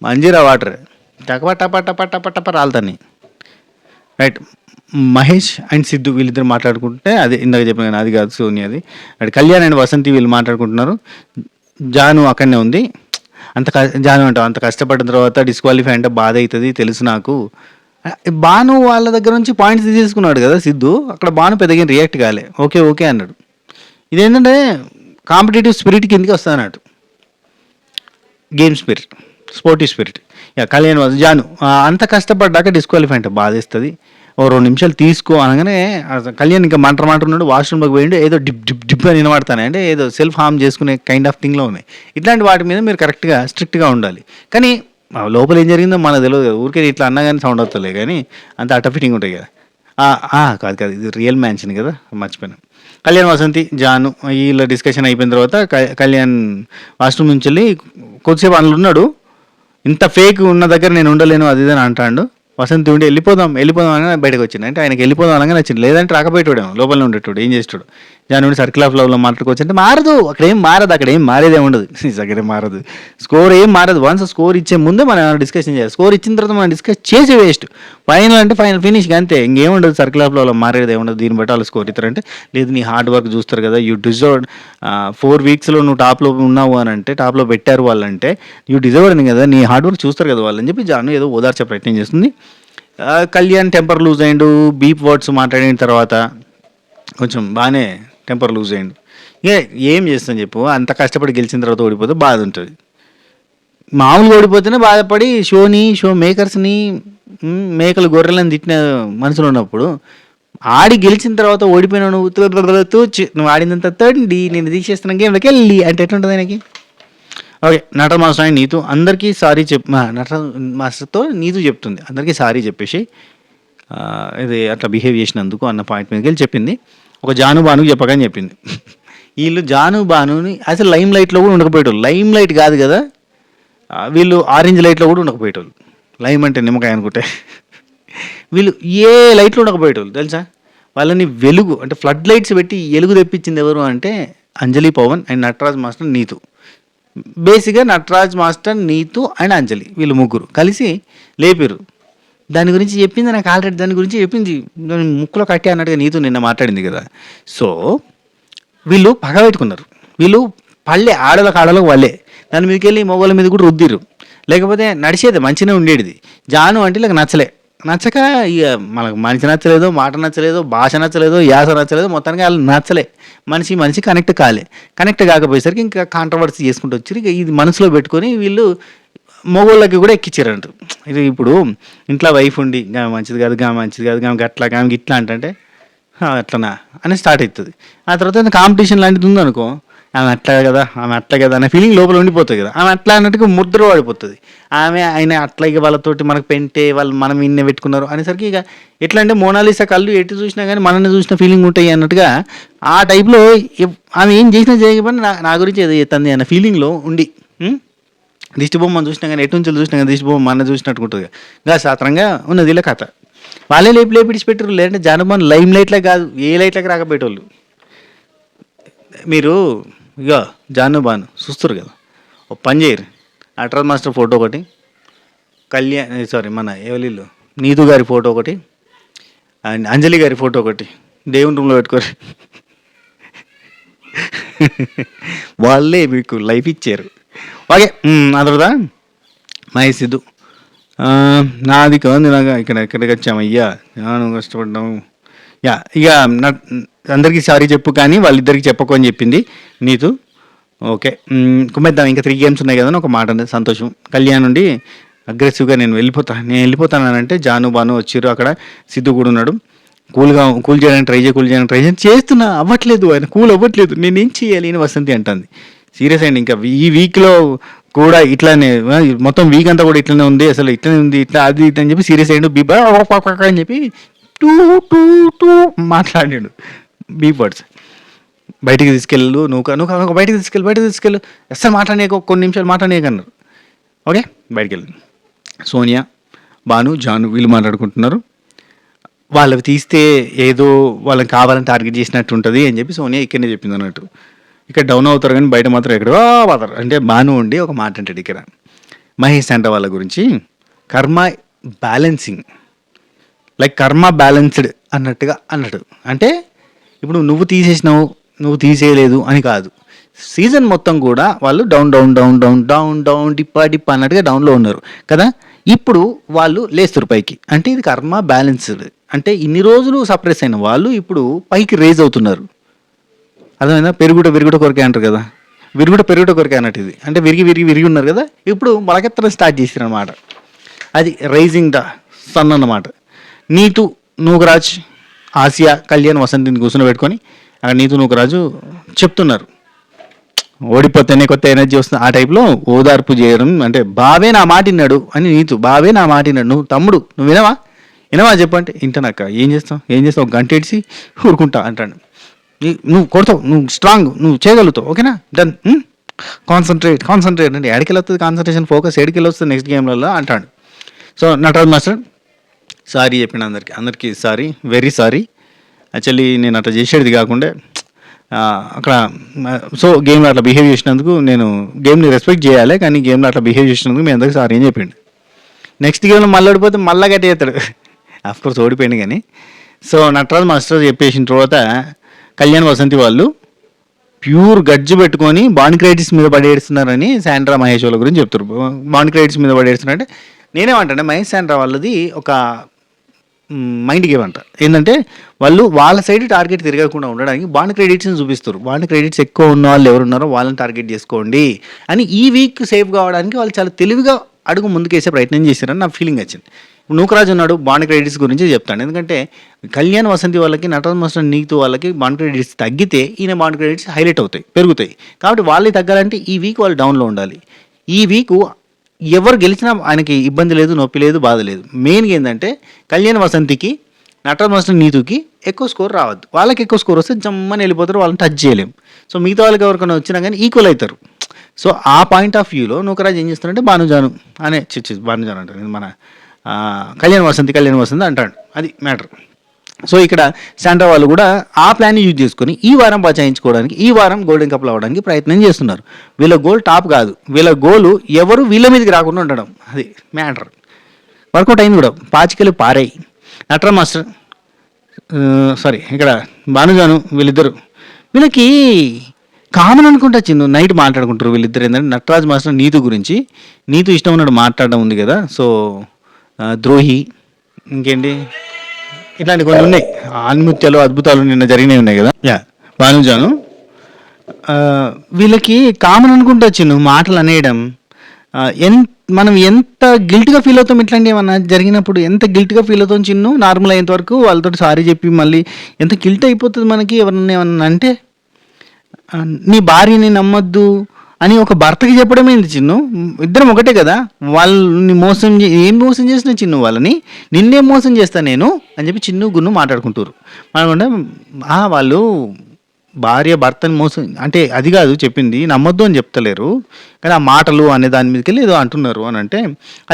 మంజీరా వాటర్ టప రాలుతాయి. రైట్. మహేష్ అండ్ సిద్ధు వీళ్ళిద్దరు మాట్లాడుకుంటే అదే ఇందాక చెప్పిన అది కాదు సోనియా, అది అటు కళ్యాణ్ అండ్ వసంతి వీళ్ళు మాట్లాడుకుంటున్నారు. జాను అక్కడనే ఉంది. జాను అంత కష్టపడిన తర్వాత డిస్క్వాలిఫై అంటే బాధ అవుతుంది తెలుసు నాకు. బాను వాళ్ళ దగ్గర నుంచి పాయింట్స్ తీసేసుకున్నాడు కదా సిద్ధు, అక్కడ బాను పెద్దగా రియాక్ట్ కాలే, ఓకే అన్నాడు. ఇదేంటంటే కాంపిటేటివ్ స్పిరిట్ కిందకి వస్తుంది అన్నట్టు, game spirit, sportive spirit. Kalyan Jaanu అంత కష్టపడ్డాక డిస్క్వాలిఫై అంటే బాధేస్తుంది, ఓ 2 నిమిషాలు తీసుకో అనగానే కళ్యాణ్ ఇంకా ఉన్నాడు, వాష్రూమ్లోకి పోయిండు, ఏదో డిప్ అని వినబడతానే, అంటే ఏదో సెల్ఫ్ హార్మ్ చేసుకునే కైండ్ ఆఫ్ థింగ్లో ఉన్నాయి. ఇట్లాంటి వాటి మీద మీరు కరెక్ట్గా స్ట్రిక్ట్గా ఉండాలి. కానీ లోపల ఏం జరిగిందో మనకు తెలియదు కదా, ఊరికే ఇట్లా అన్నా కానీ సౌండ్ అవుతలే, కానీ అంత అట్ట ఫిట్టింగ్ ఉంటాయి కదా. కాదు ఇది రియల్ మ్యాన్షన్ కదా, మర్చిపోయాను. కళ్యాణ్ వసంతి జాను వీళ్ళ డిస్కషన్ అయిపోయిన తర్వాత కళ్యాణ్ వాష్రూమ్ నుంచి వెళ్ళి కొద్దిసేపు అందులో ఉన్నాడు. ఇంత ఫేక్ ఉన్న దగ్గర నేను ఉండలేను అది అని అంటాడు. వసంతి ఉండి వెళ్ళిపోదాం అనగానే బయటకు వచ్చింది, అంటే ఆయనకి వెళ్ళిపోదాం అనగానే వచ్చింది, లేదంటే రాకపోయేటోడేమో, లోపలనే ఉండేటోడు, ఏం చేస్తాడు. జానుడి సర్కిల్ ఆఫ్ లవ్లో మాట్లాడుకోవచ్చు అంటే మారదు, అక్కడ ఏం మారేదే ఉండదు, దగ్గరే మారదు, స్కోర్ ఏం మారదు. వన్స్ స్కోర్ ఇచ్చే ముందే మనం డిస్కషన్ చేయాలి, స్కోర్ ఇచ్చిన తర్వాత మనం డిస్కస్ చేసి వేస్ట్. ఫైనల్ అంటే ఫైనల్ ఫినిష్ అంతే, ఇంకేముండదు. సర్కిల్ ఆఫ్ లవ్లో మారేది ఏముండదు. దీన్ని బట్టి వాళ్ళు స్కోర్ ఇస్తారంటే లేదు నీ హార్డ్ వర్క్ చూస్తారు కదా, యూ డిజర్వ్ 4 వీక్స్లో నువ్వు టాప్లో ఉన్నావు అని అంటే, టాప్లో పెట్టారు వాళ్ళంటే యూ డిజర్వ్ అని కదా, నీ హార్డ్ వర్క్ చూస్తారు కదా వాళ్ళని చెప్పి జాను ఏదో ఓదార్చే ప్రయత్నం చేస్తుంది. కళ్యాణ్ టెంపర్ లూజ్ అయ్యిండు, బీప్ వర్డ్స్ మాట్లాడిన తర్వాత కొంచెం బాగానే టెంపర్ లూజ్ అయ్యిండు. ఏం చేస్తాను చెప్పు, అంత కష్టపడి గెలిచిన తర్వాత ఓడిపోతే బాధ ఉంటుంది. మామూలుగా ఓడిపోతేనే బాధపడి షో మేకర్స్ని మేకలు గొర్రెలను తిట్టిన మనుషులు ఉన్నప్పుడు ఆడి గెలిచిన తర్వాత ఓడిపోయినా నువ్వు నువ్వు ఆడిందంత తండి నేను తీసేస్తున్న గేమ్లోకి వెళ్ళి అంటే ఎట్లుంటుంది ఆయనకి. ఓకే, నట మాస్టర్ అని నీతు అందరికీ సారీ నట మాస్టర్తో నీతు చెప్తుంది అందరికీ సారీ చెప్పేసి ఇది అట్లా బిహేవ్ చేసినందుకు అన్న పాయింట్ మీదకి వెళ్ళి చెప్పింది. ఒక జాను బానుకి చెప్పకని చెప్పింది. వీళ్ళు జాను బానుని అసలు లైమ్ లైట్లో కూడా ఉండకపోయేటోళ్ళు. లైమ్ లైట్ కాదు కదా, వీళ్ళు ఆరెంజ్ లైట్లో కూడా ఉండకపోయేటోళ్ళు. లైమ్ అంటే నిమ్మకాయ అనుకుంటే వీళ్ళు ఏ లైట్లో ఉండకపోయేటోళ్ళు తెలుసా. వాళ్ళని వెలుగు అంటే ఫ్లడ్ లైట్స్ పెట్టి ఎలుగు తెప్పించింది ఎవరు అంటే అంజలి పవన్ అండ్ నటరాజ్ మాస్టర్ నీతు. బేసిక్గా నటరాజ్ మాస్టర్ నీతు అండ్ అంజలి వీళ్ళు ముగ్గురు కలిసి లేపారు. దాని గురించి చెప్పింది నాకు ఆల్రెడీ, దాని గురించి చెప్పింది ముక్కులో కట్టి అన్నట్టుగా నీతు నిన్న మాట్లాడింది కదా. సో వీళ్ళు పగ పెట్టుకున్నారు. వీళ్ళు పళ్ళే ఆడలకు వాళ్ళే దాని మీదకి వెళ్ళి మొగోళ్ళ మీద కూడా రుద్దిరు. లేకపోతే నడిచేది మంచిగా ఉండేది. జాను అంటే ఇలా నచ్చక ఇక మనకు మనిషి నచ్చలేదు, మాట నచ్చలేదు, భాష నచ్చలేదు, యాస నచ్చలేదు, మొత్తానికి వాళ్ళు నచ్చలే. మనిషి కనెక్ట్ కనెక్ట్ కాకపోయేసరికి ఇంకా కాంట్రవర్సీ చేసుకుంటూ వచ్చి ఇక ఇది మనసులో పెట్టుకొని వీళ్ళు మొగోళ్ళకి కూడా ఎక్కించారంట. ఇది ఇప్పుడు ఇంట్లో వైఫ్ ఉండి మంచిది కాదు గట్లా గిట్లా అంటే అట్లనా అని స్టార్ట్ అవుతుంది. ఆ తర్వాత కాంపిటీషన్ లాంటిది ఉందనుకో, ఆమె అట్లా కదా అనే ఫీలింగ్ లోపల ఉండిపోతుంది కదా. ఆమె అట్లా అన్నట్టుగా ముద్ర పడిపోతుంది. ఆయన అట్లా ఇక వాళ్ళతోటి మనకు పెంటే వాళ్ళు మనం ఇన్నే పెట్టుకున్నారు అనేసరికి ఇక ఎట్లా అంటే మోనాలిసా కళ్ళు ఎటు చూసినా కానీ మనల్ని చూసిన ఫీలింగ్ ఉంటాయి అన్నట్టుగా ఆ టైప్లో ఆమె ఏం చేసినా చేయకపోయినా నా గురించి ఏదో చేస్తుంది అన్న ఫీలింగ్లో ఉండి దిష్టి బొమ్మను చూసినా కానీ ఎటు నుంచి చూసినా కానీ దిష్టి బొమ్మ మన చూసినట్టు ఉంటుంది కదా. శాస్త్రంగా ఉన్నది ఇలా కథ. వాళ్ళే లేపిడిచి పెట్టారు. లేదంటే జానబాన్ లైమ్ లైట్లే కాదు ఏ లైట్లకి రాకపోయేటోళ్ళు. మీరు ఇక జానుబాను చూస్తారు కదా, ఒక పని చేయరు, నటరాజ్ మాస్టర్ ఫోటో ఒకటి, మన ఎవరిల్లు నీతు గారి ఫోటో ఒకటి అండ్ అంజలి గారి ఫోటో ఒకటి దేవుని రూమ్లో పెట్టుకోరు. వాళ్ళే మీకు లైఫ్ ఇచ్చారు. ఓకే, ఆ తర్వాత మహేష్ సిద్ధు నాది కాదు నాగా ఎక్కడికి వచ్చామయ్యా నేను కష్టపడ్డాము. ఇక అందరికీ సారీ చెప్పు కానీ వాళ్ళిద్దరికి చెప్పకు అని చెప్పింది నీతు. కుమ్మేద్దాం, ఇంకా 3 గేమ్స్ ఉన్నాయి కదా అని ఒక మాట అనేది సంతోషం. కళ్యాణ్ నుండి అగ్రెసివ్గా నేను వెళ్ళిపోతానంటే జాను బాను వచ్చిర్రు. అక్కడ సిద్ధు కూడా ఉన్నాడు. కూల్ చేయడానికి ట్రై చేస్తున్నా, అవ్వట్లేదు, ఆయన కూల్ అవ్వట్లేదు, నేనేం చేయాలి అని వసంతి అంటుంది. సీరియస్ అండి, ఇంకా ఈ వీక్లో కూడా ఇట్లానే మొత్తం వీక్ అంతా కూడా ఇట్లనే ఉంది, అసలు ఇట్లనే ఉంది, ఇట్లా అది ఇట్లా అని చెప్పి సీరియస్ అయ్యాడు. బీబా అని చెప్పి టూ మాట్లాడాడు. బీప్ వర్డ్స్ బయటికి తీసుకెళ్ళు, నువ్వు బయటికి తీసుకెళ్ళు అసలు మాట్లాడేక కొన్ని నిమిషాలు మాట్లాడేయకన్నారు. ఓకే, బయటికి వెళ్ళి సోనియా బాను జాను వీళ్ళు మాట్లాడుకుంటున్నారు. వాళ్ళవి తీస్తే ఏదో వాళ్ళకి కావాలని టార్గెట్ చేసినట్టు ఉంటుంది అని చెప్పి సోనియా ఇక్కడనే చెప్పింది అన్నట్టు. ఇక్కడ డౌన్ అవుతారు కానీ బయట మాత్రం ఎక్కడో పోతారు. అంటే బాను ఉండి ఒక మాట అంటాడు ఇక్కడ మహేష్ అంటే వాళ్ళ గురించి, కర్మ బ్యాలెన్సింగ్ లైక్ కర్మ బ్యాలెన్స్డ్ అన్నట్టుగా అన్నాడు. అంటే ఇప్పుడు నువ్వు తీసేసినావు, నువ్వు తీసేయలేదు అని కాదు, సీజన్ మొత్తం కూడా వాళ్ళు డౌన్ డిప్ప అన్నట్టుగా డౌన్లో ఉన్నారు కదా. ఇప్పుడు వాళ్ళు లేస్తారు పైకి, అంటే ఇది కర్మ బ్యాలెన్స్డ్. అంటే ఇన్ని రోజులు సప్రెస్ అయిన వాళ్ళు ఇప్పుడు పైకి రేజ్ అవుతున్నారు. అదేమైనా విరుగుట కొరకే అంటారు కదా, పెరుగుట కొరకే అన్నట్టు ఇది. అంటే విరిగి ఉన్నారు కదా, ఇప్పుడు మొలకెత్తడం స్టార్ట్ చేసారు అనమాట. అది రైజింగ్ ద సన్ అన్నమాట. నీతు నూకరాజ్ ఆసియా కళ్యాణ్ వసంతిని కూర్చొని పెట్టుకొని అక్కడ నీతు నూకరాజు చెప్తున్నారు, ఓడిపోతేనే కొత్త ఎనర్జీ వస్తుంది. ఆ టైప్లో ఓదార్పు చేయడం, అంటే బావే నా మాట విన్నాడు అని నీతు, బావే నా మాట విన్నాడు, నువ్వు తమ్ముడు నువ్వు వినవా చెప్పంటే ఇంటనాక ఏం చేస్తావు గంట ఏడిసి ఊరుకుంటా అంటాడు. నువ్వు కొడతావు, నువ్వు స్ట్రాంగ్, నువ్వు చేయగలుగుతావు, ఓకేనా, డన్, కాన్సన్ట్రేట్ అంటే ఎడికెళ్ళి వస్తుంది కాన్సన్ట్రేషన్, ఫోకస్ ఎడికెళ్ళి వస్తుంది నెక్స్ట్ గేమ్లలో అంటాడు. సో నటరాజ్ మాస్టర్ సారీ చెప్పిన అందరికీ సారీ, వెరీ సారీ. యాక్చువల్లీ నేను అట్లా చేసేది కాకుండా అక్కడ సో గేమ్లో అట్లా బిహేవ్ చేసినందుకు నేను గేమ్ని రెస్పెక్ట్ చేయాలి, కానీ గేమ్లో అట్లా బిహేవ్ చేసినందుకు మీ అందరికీ సారీ అని చెప్పిండు. నెక్స్ట్ గేమ్లో మళ్ళీ ఓడిపోతే మళ్ళీ గట్టి చేస్తాడు, ఆఫ్కోర్స్ ఓడిపోయింది కానీ. సో నటరాజ్ మాస్టర్ చెప్పేసిన తర్వాత కళ్యాణ్ వసంతి వాళ్ళు ప్యూర్ గడ్జు పెట్టుకొని బాండ్ మీద పడేస్తున్నారని శాండ్రా మహేష్ వాళ్ళ గురించి చెప్తారు. బాండ్ మీద పడేస్తున్నారంటే నేనేమంటానే మహేష్ శాండ్రా వాళ్ళది ఒక మైండ్ గేమ్ అంట. ఏంటంటే వాళ్ళు వాళ్ళ సైడ్ టార్గెట్ తిరగకుండా ఉండడానికి బాండ్ క్రెడిట్స్ని చూపిస్తారు. బాండ్ క్రెడిట్స్ ఎక్కువ ఉన్న వాళ్ళు ఎవరున్నారో వాళ్ళని టార్గెట్ చేసుకోండి అని ఈ వీక్ సేఫ్ కావడానికి వాళ్ళు చాలా తెలివిగా అడుగు ముందుకేసే ప్రయత్నం చేశారని నా ఫీలింగ్ వచ్చింది. నూకరాజు ఉన్నాడు, బాండ్ క్రెడిట్స్ గురించి చెప్తాను. ఎందుకంటే కళ్యాణ్ వసంతి వాళ్ళకి, నటరాజ్ మాస్టర్ నీతు వాళ్ళకి బాండ్ క్రెడిట్స్ తగ్గితే ఈయన బాండ్ క్రెడిట్స్ హైలైట్ అవుతాయి, పెరుగుతాయి. కాబట్టి వాళ్ళకి తగ్గాలంటే ఈ వీక్ వాళ్ళు డౌన్లో ఉండాలి. ఈ వీక్ ఎవరు గెలిచినా ఆయనకి ఇబ్బంది లేదు, నొప్పి లేదు, బాధ లేదు. మెయిన్గా ఏంటంటే కళ్యాణ్ వసంతికి, నటరాజ్ మాస్టర్ నీతుకి ఎక్కువ స్కోర్ రావద్దు. వాళ్ళకి ఎక్కువ స్కోర్ వస్తే జమ్మని వెళ్ళిపోతారు, వాళ్ళని టచ్ చేయలేం. సో మిగతా వాళ్ళకి ఎవరికైనా వచ్చినా కానీ ఈక్వల్ అవుతారు. సో ఆ పాయింట్ ఆఫ్ వ్యూలో నూకరాజ్ ఏం చేస్తారంటే భానుజాను అనే భానుజాను అంటారు, మన కళ్యాణ్ వసంతి అంటాడు. అది మ్యాటర్. సో ఇక్కడ శాండ్రా వాళ్ళు కూడా ఆ ప్లాన్ని యూజ్ చేసుకొని ఈ వారం బచాయించుకోవడానికి, ఈ వారం గోల్డెన్ కప్లు అవ్వడానికి ప్రయత్నం చేస్తున్నారు. వీళ్ళ గోల్ టాప్ కాదు, వీళ్ళ గోలు ఎవరు వీళ్ళ మీదకి రాకుండా ఉండడం. అది మ్యాటర్. వర్కౌట్ అయింది కూడా. పాచికలు పారాయి. నటరా మాస్టర్ ఇక్కడ భానుజాను వీళ్ళిద్దరు, వీళ్ళకి కామన్ అనుకుంటా చిన్న నైట్ మాట్లాడుకుంటారు వీళ్ళిద్దరు. ఏంటంటే నటరాజ్ మాస్టర్ నీతు గురించి, నీతు ఇష్టం ఉన్నట్టు మాట్లాడడం ఉంది కదా. సో ద్రోహి, ఇంకేంటి ఇట్లాంటి కొన్ని ఉన్నాయి, ఆన్ముత్యాలు అద్భుతాలు నిన్న జరిగినవి ఉన్నాయి కదా. భానుజాను వీళ్ళకి కామన్ అనుకుంటా చిన్న మాటలు అనేయడం. మనం ఎంత గిల్ట్గా ఫీల్ అవుతాం ఇట్లాంటి ఏమన్నా జరిగినప్పుడు, ఎంత గిల్ట్గా ఫీల్ అవుతాం చిన్ను. నార్మల్ అయ్యేంత వరకు వాళ్ళతో సారీ చెప్పి మళ్ళీ ఎంత గిల్ట్ అయిపోతుంది మనకి. ఎవరన్నా ఏమన్నా అంటే నీ భార్యని నమ్మొద్దు అని ఒక భర్తకి చెప్పడం ఏంటి చిన్ను? ఇద్దరం ఒకటే కదా. వాళ్ళని ఏం మోసం చేసిన చిన్ను, వాళ్ళని నిన్నేం మోసం చేస్తా నేను అని చెప్పి చిన్ను గున్ను మాట్లాడుకుంటారు. మనకుంటే వాళ్ళు భార్య భర్తని మోసం అంటే అది కాదు చెప్పింది, నమ్మొద్దు అని చెప్తలేరు కానీ ఆ మాటలు అనే దాని మీదకి వెళ్ళి ఏదో అంటున్నారు అని అంటే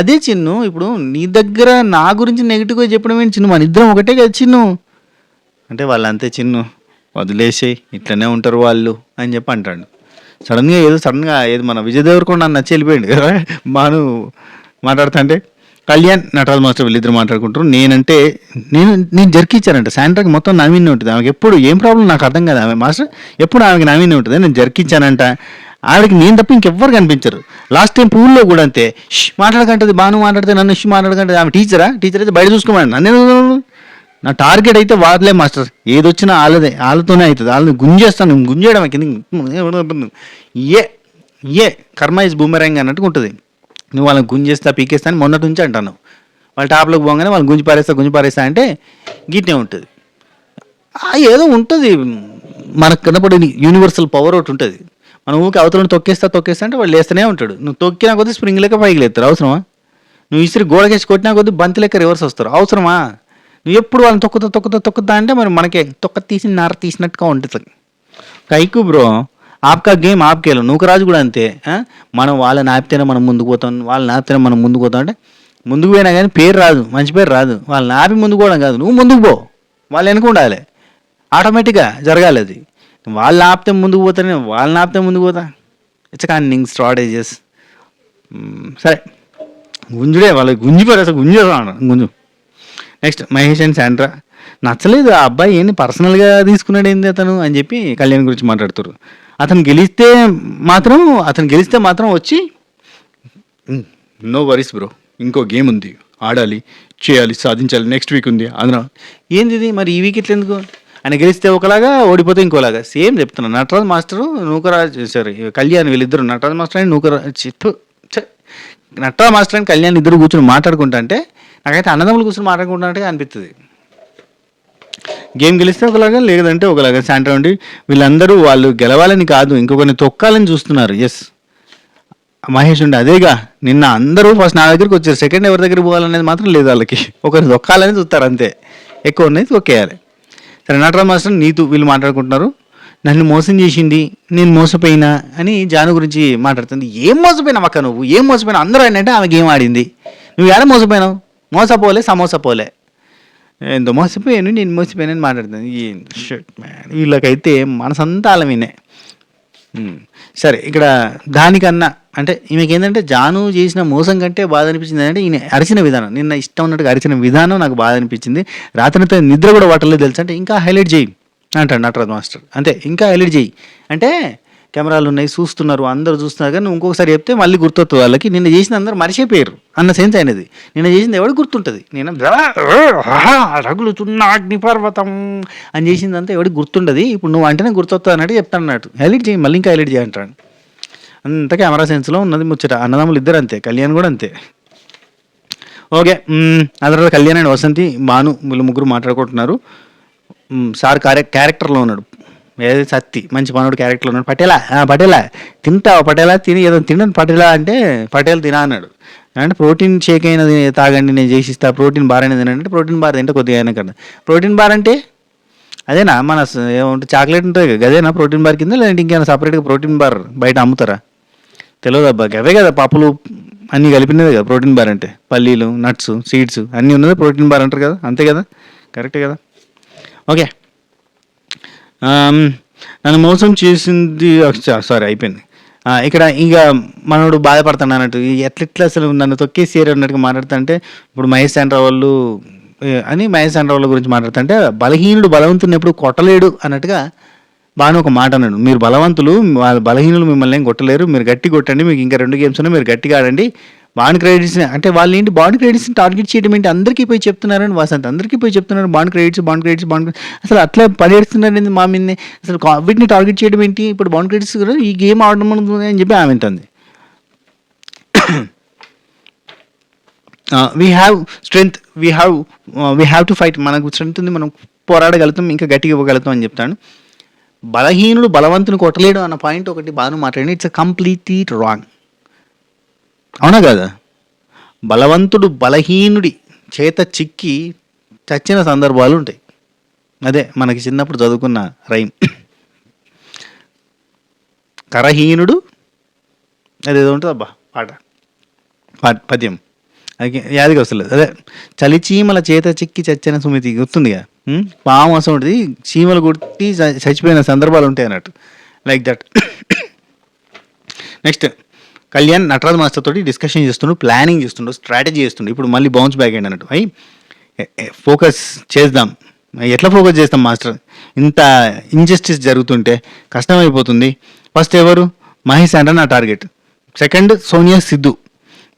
అదే చిన్ను. ఇప్పుడు నీ దగ్గర నా గురించి నెగిటివ్గా చెప్పడం ఏంటి చిన్ను? మన ఇద్దరం ఒకటే కదా చిన్ను అంటే వాళ్ళంతే చిన్ను, వదిలేసే ఇట్లనే ఉంటారు వాళ్ళు అని చెప్పి అంటాడు. సడన్గా ఏదో మన విజయ్ దేవరకొండ నచ్చి వెళ్ళిపోయాడు కదా. మాను మాట్లాడుతా అంటే కళ్యాణ్ నటరాజ్ మాస్టర్ వీళ్ళిద్దరు మాట్లాడుకుంటారు. నేను జరికిచ్చానంట శాండ్రాకి. మొత్తం నవీనే ఉంటుంది ఆమెకి ఎప్పుడు. ఏం ప్రాబ్లం నాకు అర్థం కదా. ఆమె మాస్టర్ ఎప్పుడు ఆమెకి నవీనే ఉంటుంది. నేను జరికిచ్చానంట. ఆవిడకి నేను తప్ప ఇంకెవ్వరు కనిపించరు. లాస్ట్ టైం పూల్లో కూడా అంతే. మాట్లాడకంటది, బాను మాట్లాడితే నన్ను మాట్లాడకంటది. ఆమె టీచర్ అయితే బయట చూసుకోమని నన్ను. నా టార్గెట్ అయితే వాళ్ళే మాస్టర్, ఏదొచ్చినా వాళ్ళతోనే అవుతుంది. వాళ్ళని గుంజేస్తాను, గుంజేయడం కింద ఏ కర్మ ఇస్ బూమెరాంగ్ అన్నట్టుగా ఉంటుంది. నువ్వు వాళ్ళని గుంజేస్తా పీకేస్తా అని మొన్నటి నుంచి అంటాను. వాళ్ళ టాప్లోకి పోగానే వాళ్ళని గుంజి పారేస్తా అంటే గిట్నే ఉంటుంది. ఏదో ఉంటుంది మనకు కనపడే యూనివర్సల్ పవర్ ఒకటి ఉంటుంది. మనం ఊరికి అవతలను తొక్కేస్తా అంటే వాళ్ళు లేస్తూనే ఉంటాడు. నువ్వు తొక్కినా కొద్దీ స్ప్రింగ్ లెక్క పైకి లేస్తారు. అవసరమా? నువ్వు ఇసిరి గోడకేసి కొట్టినా కొద్దీ బంతి లెక్క రివర్స్ వస్తారు. అవసరమా? నువ్వు ఎప్పుడు వాళ్ళని తొక్కుతా అంటే మరి మనకే నార తీసినట్టుగా ఉంటుంది. కైకు బ్రో ఆప్కా గేమ్ ఆప్కేలో. నూకరాజు కూడా అంతే. మనం వాళ్ళని ఆపితేనే మనం ముందుకు పోతాం, వాళ్ళని ఆపితేనే మనం ముందుకు పోతాం అంటే ముందుకు పోయినా కానీ పేరు రాదు, మంచి పేరు రాదు. వాళ్ళని ఆపి ముందుకు పోవడం కాదు, నువ్వు ముందుకు పో, వాళ్ళు వెనక ఉండాలి. ఆటోమేటిక్గా జరగాలి అది. వాళ్ళని ఆపితే ముందుకు పోతానే, వాళ్ళని ఆపితే ముందుకు పోతా. It's cunning strategies. సరే గుంజుడే వాళ్ళకి గుంజు. Next Mahesh and Sandra. నచ్చలేదు ఆ అబ్బాయి ఏంటి పర్సనల్గా తీసుకున్నాడు ఏంది అతను అని చెప్పి కళ్యాణ్ గురించి మాట్లాడుతారు. అతను గెలిస్తే మాత్రం వచ్చి నో వరీస్ బ్రో, ఇంకో గేమ్ ఉంది, ఆడాలి, చేయాలి, సాధించాలి, నెక్స్ట్ వీక్ ఉంది అదన. ఏంది మరి ఈ వీక్ ఇట్లా ఎందుకు? ఆయన గెలిస్తే ఒకలాగా, ఓడిపోతే ఇంకోలాగా. సేమ్ చెప్తున్నాను. నటరాజ్ మాస్టరు కళ్యాణ్ వీళ్ళిద్దరు, నటరాజ్ మాస్టర్ అని నటరాజ్ మాస్టర్ అని కళ్యాణ్ ఇద్దరు కూర్చొని మాట్లాడుకుంటా అంటే నాకైతే అన్నదమ్ములు కూర్చొని మాట్లాడుకుంటున్నట్టుగా అనిపిస్తుంది. గేమ్ గెలిస్తే ఒకలాగా, లేదంటే ఒకలాగా. శాండ్రా ఉండి వీళ్ళందరూ వాళ్ళు గెలవాలని కాదు, ఇంకొకరిని తొక్కాలని చూస్తున్నారు. ఎస్ మహేష్ ఉండి అదేగా. నిన్న అందరూ ఫస్ట్ నా దగ్గరికి వచ్చారు, సెకండ్ ఎవరి దగ్గరికి పోవాలనేది మాత్రం లేదు వాళ్ళకి. ఒకరిని తొక్కాలని చూస్తారు అంతే, ఎక్కువ ఉన్నది తొక్కేయాలి. సరే నటరాజ్ మాస్టర్ నీతు వీళ్ళు మాట్లాడుకుంటున్నారు. నన్ను మోసం చేసింది, నేను మోసపోయినా అని జాను గురించి మాట్లాడుతుంది. ఏం మోసపోయినావు అక్క నువ్వు? ఏం మోసపోయినావు? అందరూ ఏంటంటే ఆమె గేమ్ ఆడింది, నువ్వు ఎలా మోసపోయినావు? మోసపోలే, సమోసా పోలే. ఎంతో మోసపోయాను, నేను మోసపోయానని మాట్లాడుతుంది. వీళ్ళకైతే మనసంతా అలమీనే. సరే ఇక్కడ దానికన్నా అంటే ఈమెకి ఏంటంటే జాను చేసిన మోసం కంటే బాధ అనిపించింది అంటే ఈయన అరిచిన విధానం. నిన్న ఇష్టం ఉన్నట్టుగా అరిచిన విధానం నాకు బాధ అనిపించింది. రాత్రితో నిద్ర కూడా పట్టలేదు తెలుసు. అంటే ఇంకా హైలైట్ చేయి అంటాడు నటరాజ్ మాస్టర్. అంతే, ఇంకా హైలైట్ చేయి అంటే కెమెరాలు ఉన్నాయి, చూస్తున్నారు, అందరూ చూస్తున్నారు. కానీ నువ్వు ఇంకొకసారి చెప్తే మళ్ళీ గుర్తొస్తుంది వాళ్ళకి. నిన్న చేసిన అందరూ మరిచిపోయారు అన్న సెన్స్ అయినది. నిన్న చేసింది ఎవరికి గుర్తుంటుంది? నేను రగులుతున్న అగ్నిపర్వతం అని చేసిందంతా ఎవరికి గుర్తుండదు. ఇప్పుడు నువ్వు అంటేనే గుర్తొస్తుంది అన్నట్టు చెప్తాను అన్నట్టు. హైలైట్ చేయి, మళ్ళీ ఇంకా హైలైట్ చేయి అంటాడు. అంత కెమెరా సెన్స్లో ఉన్నది ముచ్చట. అన్నదమ్ములు ఇద్దరు అంతే, కళ్యాణ్ కూడా అంతే. ఓకే. ఆ తర్వాత కళ్యాణ్ అండ్ వసంతి, భాను వీళ్ళు ముగ్గురు మాట్లాడుకుంటున్నారు. సార్ క్యారెక్టర్లో ఉన్నాడు. ఏది సత్తి మంచి మనోడు క్యారెక్టర్లో ఉన్నాడు. పటేలా తింటావా, పటేలా తిని ఏదో తినను పటేలా అంటే పటేల్ తినా అన్నాడు. అంటే ప్రోటీన్ షేక్ అయినది తాగండి నేను చేసిస్తా, ప్రోటీన్ బార్ అనేది తినండి. ప్రోటీన్ బార్ తింటే కొద్దిగా అయినా కదా. ప్రోటీన్ బార్ అంటే అదేనా మన ఏమంటే చాక్లెట్ ఉంటుంది కదా, అదేనా ప్రోటీన్ బార్ కింద, లేదంటే ఇంకేమైనా సపరేట్గా ప్రోటీన్ బార్ బయట అమ్ముతారా? తెలియదు అబ్బా, అవే కదా పప్పులు అన్నీ కలిపినదే కదా ప్రోటీన్ బార్ అంటే. పల్లీలు, నట్స్, సీడ్స్ అన్నీ ఉన్నదే ప్రోటీన్ బార్ అంటారు కదా, అంతే కదా, కరెక్టే కదా. ఓకే. నన్ను మోసం చేసింది సారీ అయిపోయింది. ఇక్కడ ఇంకా మనోడు బాధపడతాను అన్నట్టు, ఎట్లెట్లా అసలు నన్ను తొక్కేసేరు అన్నట్టుగా మాట్లాడుతుంటే, ఇప్పుడు మహేష్ చంద్ర వాళ్ళు అని మహేష్ చంద్ర వాళ్ళ గురించి మాట్లాడుతుంటే, బలహీనుడు బలవంతుని ఎప్పుడు కొట్టలేడు అన్నట్టుగా బాను ఒక మాట అన్నాడు. మీరు బలవంతులు, వాళ్ళ బలహీనులు మిమ్మల్ని ఏం కొట్టలేరు, మీరు గట్టి కొట్టండి, మీకు ఇంకా 2 గేమ్స్ ఉన్నాయి, మీరు గట్టిగా ఆడండి. బాండ్ క్రెడిట్స్ అంటే వాళ్ళు ఏంటి బాండ్ క్రెడిట్స్ని టార్గెట్ చేయడం ఏంటి, అందరికీ పోయి చెప్తున్నారని వసంత్, అందరికీ పోయి చెప్తున్నారు బాండ్ క్రెడిట్స్ అసలు అట్లా పడేస్తున్నారండి మా మీదనే, అసలు వీటిని టార్గెట్ చేయడం ఏంటి, ఇప్పుడు బాండ్ క్రెడిట్స్ కూడా ఈ గేమ్ ఆడడం అని చెప్పి ఆమె అంటుంది. We have strength, we have to fight, మనకు స్ట్రెంగ్త్ ఉంది, మనం పోరాడగలుగుతాం, ఇంకా గట్టిగా ఇవ్వగలుగుతాం అని చెప్తాను. బలహీనుడు బలవంతుని కొట్టలేడు అన్న పాయింట్ ఒకటి బాగా మాట్లాడి, ఇట్స్ కంప్లీట్లీ రాంగ్. అవునా కదా? బలవంతుడు బలహీనుడి చేత చిక్కి చచ్చిన సందర్భాలు ఉంటాయి. అదే మనకి చిన్నప్పుడు చదువుకున్న రైమ్. కరహీనుడు అదేదో ఉంటుంది అబ్బా పద్యం, అది యాదిగా వస్తలేదు. అదే చలిచీమల చేత చిక్కి చచ్చిన సుమితి గుర్తుందిగా. పాము అసలు ఉంటుంది, చీమలు కొట్టి చచ్చిపోయిన సందర్భాలు ఉంటాయి అన్నట్టు, like that. Next Kalyan Nataraj master తోటి డిస్కషన్ చేస్తుండు, ప్లానింగ్ చేస్తుండు, స్ట్రాటజీ చేస్తుండు. ఇప్పుడు మళ్ళీ బౌన్స్ బ్యాక్ అయ్యింది అన్నట్టు. ఫోకస్ చేద్దాం, ఎట్లా ఫోకస్ చేస్తాం మాస్టర్, ఇంత ఇంజస్టిస్ జరుగుతుంటే కష్టమైపోతుంది. ఫస్ట్ ఎవరు, మహేష్ అంటే నా టార్గెట్, సెకండ్ సోనియా సిద్ధు.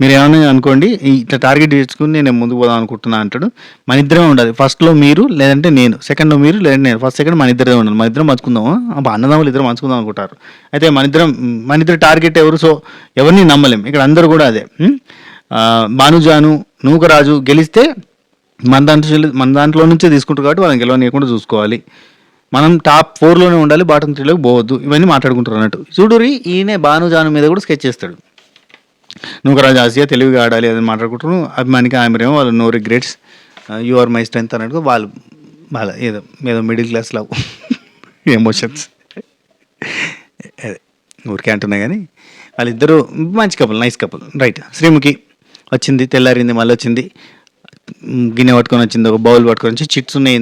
మీరు ఏమైనా అనుకోండి, ఇట్లా టార్గెట్ చేసుకుని నేను ముందుకు పోదాం అనుకుంటున్నా అంటాడు. మన ఇద్దరమే ఉండాలి, ఫస్ట్లో మీరు లేదంటే నేను, సెకండ్లో మీరు లేదంటే నేను, ఫస్ట్ సెకండ్ మన ఇద్దరే ఉండాలి. మన ఇద్దరం మంచుకుందాము, అన్నదమ్ములు ఇద్దరు మంచుకుందాం అనుకుంటారు. అయితే మన ఇద్దరు టార్గెట్ ఎవరు, సో ఎవరిని నమ్మలేం. ఇక్కడ అందరూ కూడా అదే. భానుజాను నూకరాజు గెలిస్తే మన దాంట్లో నుంచే తీసుకుంటారు కాబట్టి వాళ్ళని గెలవనీయకుండా చూసుకోవాలి. మనం టాప్ 4లోనే ఉండాలి, బాటమ్ 3లోకి పోవద్దు, ఇవన్నీ మాట్లాడుకుంటారు అన్నట్టు. చూడురి ఈయనే భానుజాను మీద కూడా స్కెచ్ చేస్తాడు. నూకరాజు ఆసియా తెలివిగా ఆడాలి అని మాట్లాడుకుంటారు. అభిమానికి ఆమెరేమో వాళ్ళు no regrets, you are my strength అన్నట్టు వాళ్ళ ఏదో మిడిల్ క్లాస్ లవ్ ఎమోషన్స్ అదే ఊరికే అంటున్నా. కానీ వాళ్ళిద్దరూ మంచి couple, nice couple, right. Sreemukhi వచ్చింది, తెల్లారింది, మళ్ళీ వచ్చింది, గిన్నె పట్టుకొని వచ్చింది, ఒక బౌల్ పట్టుకొని వచ్చి చిట్స్ ఉన్నాయి.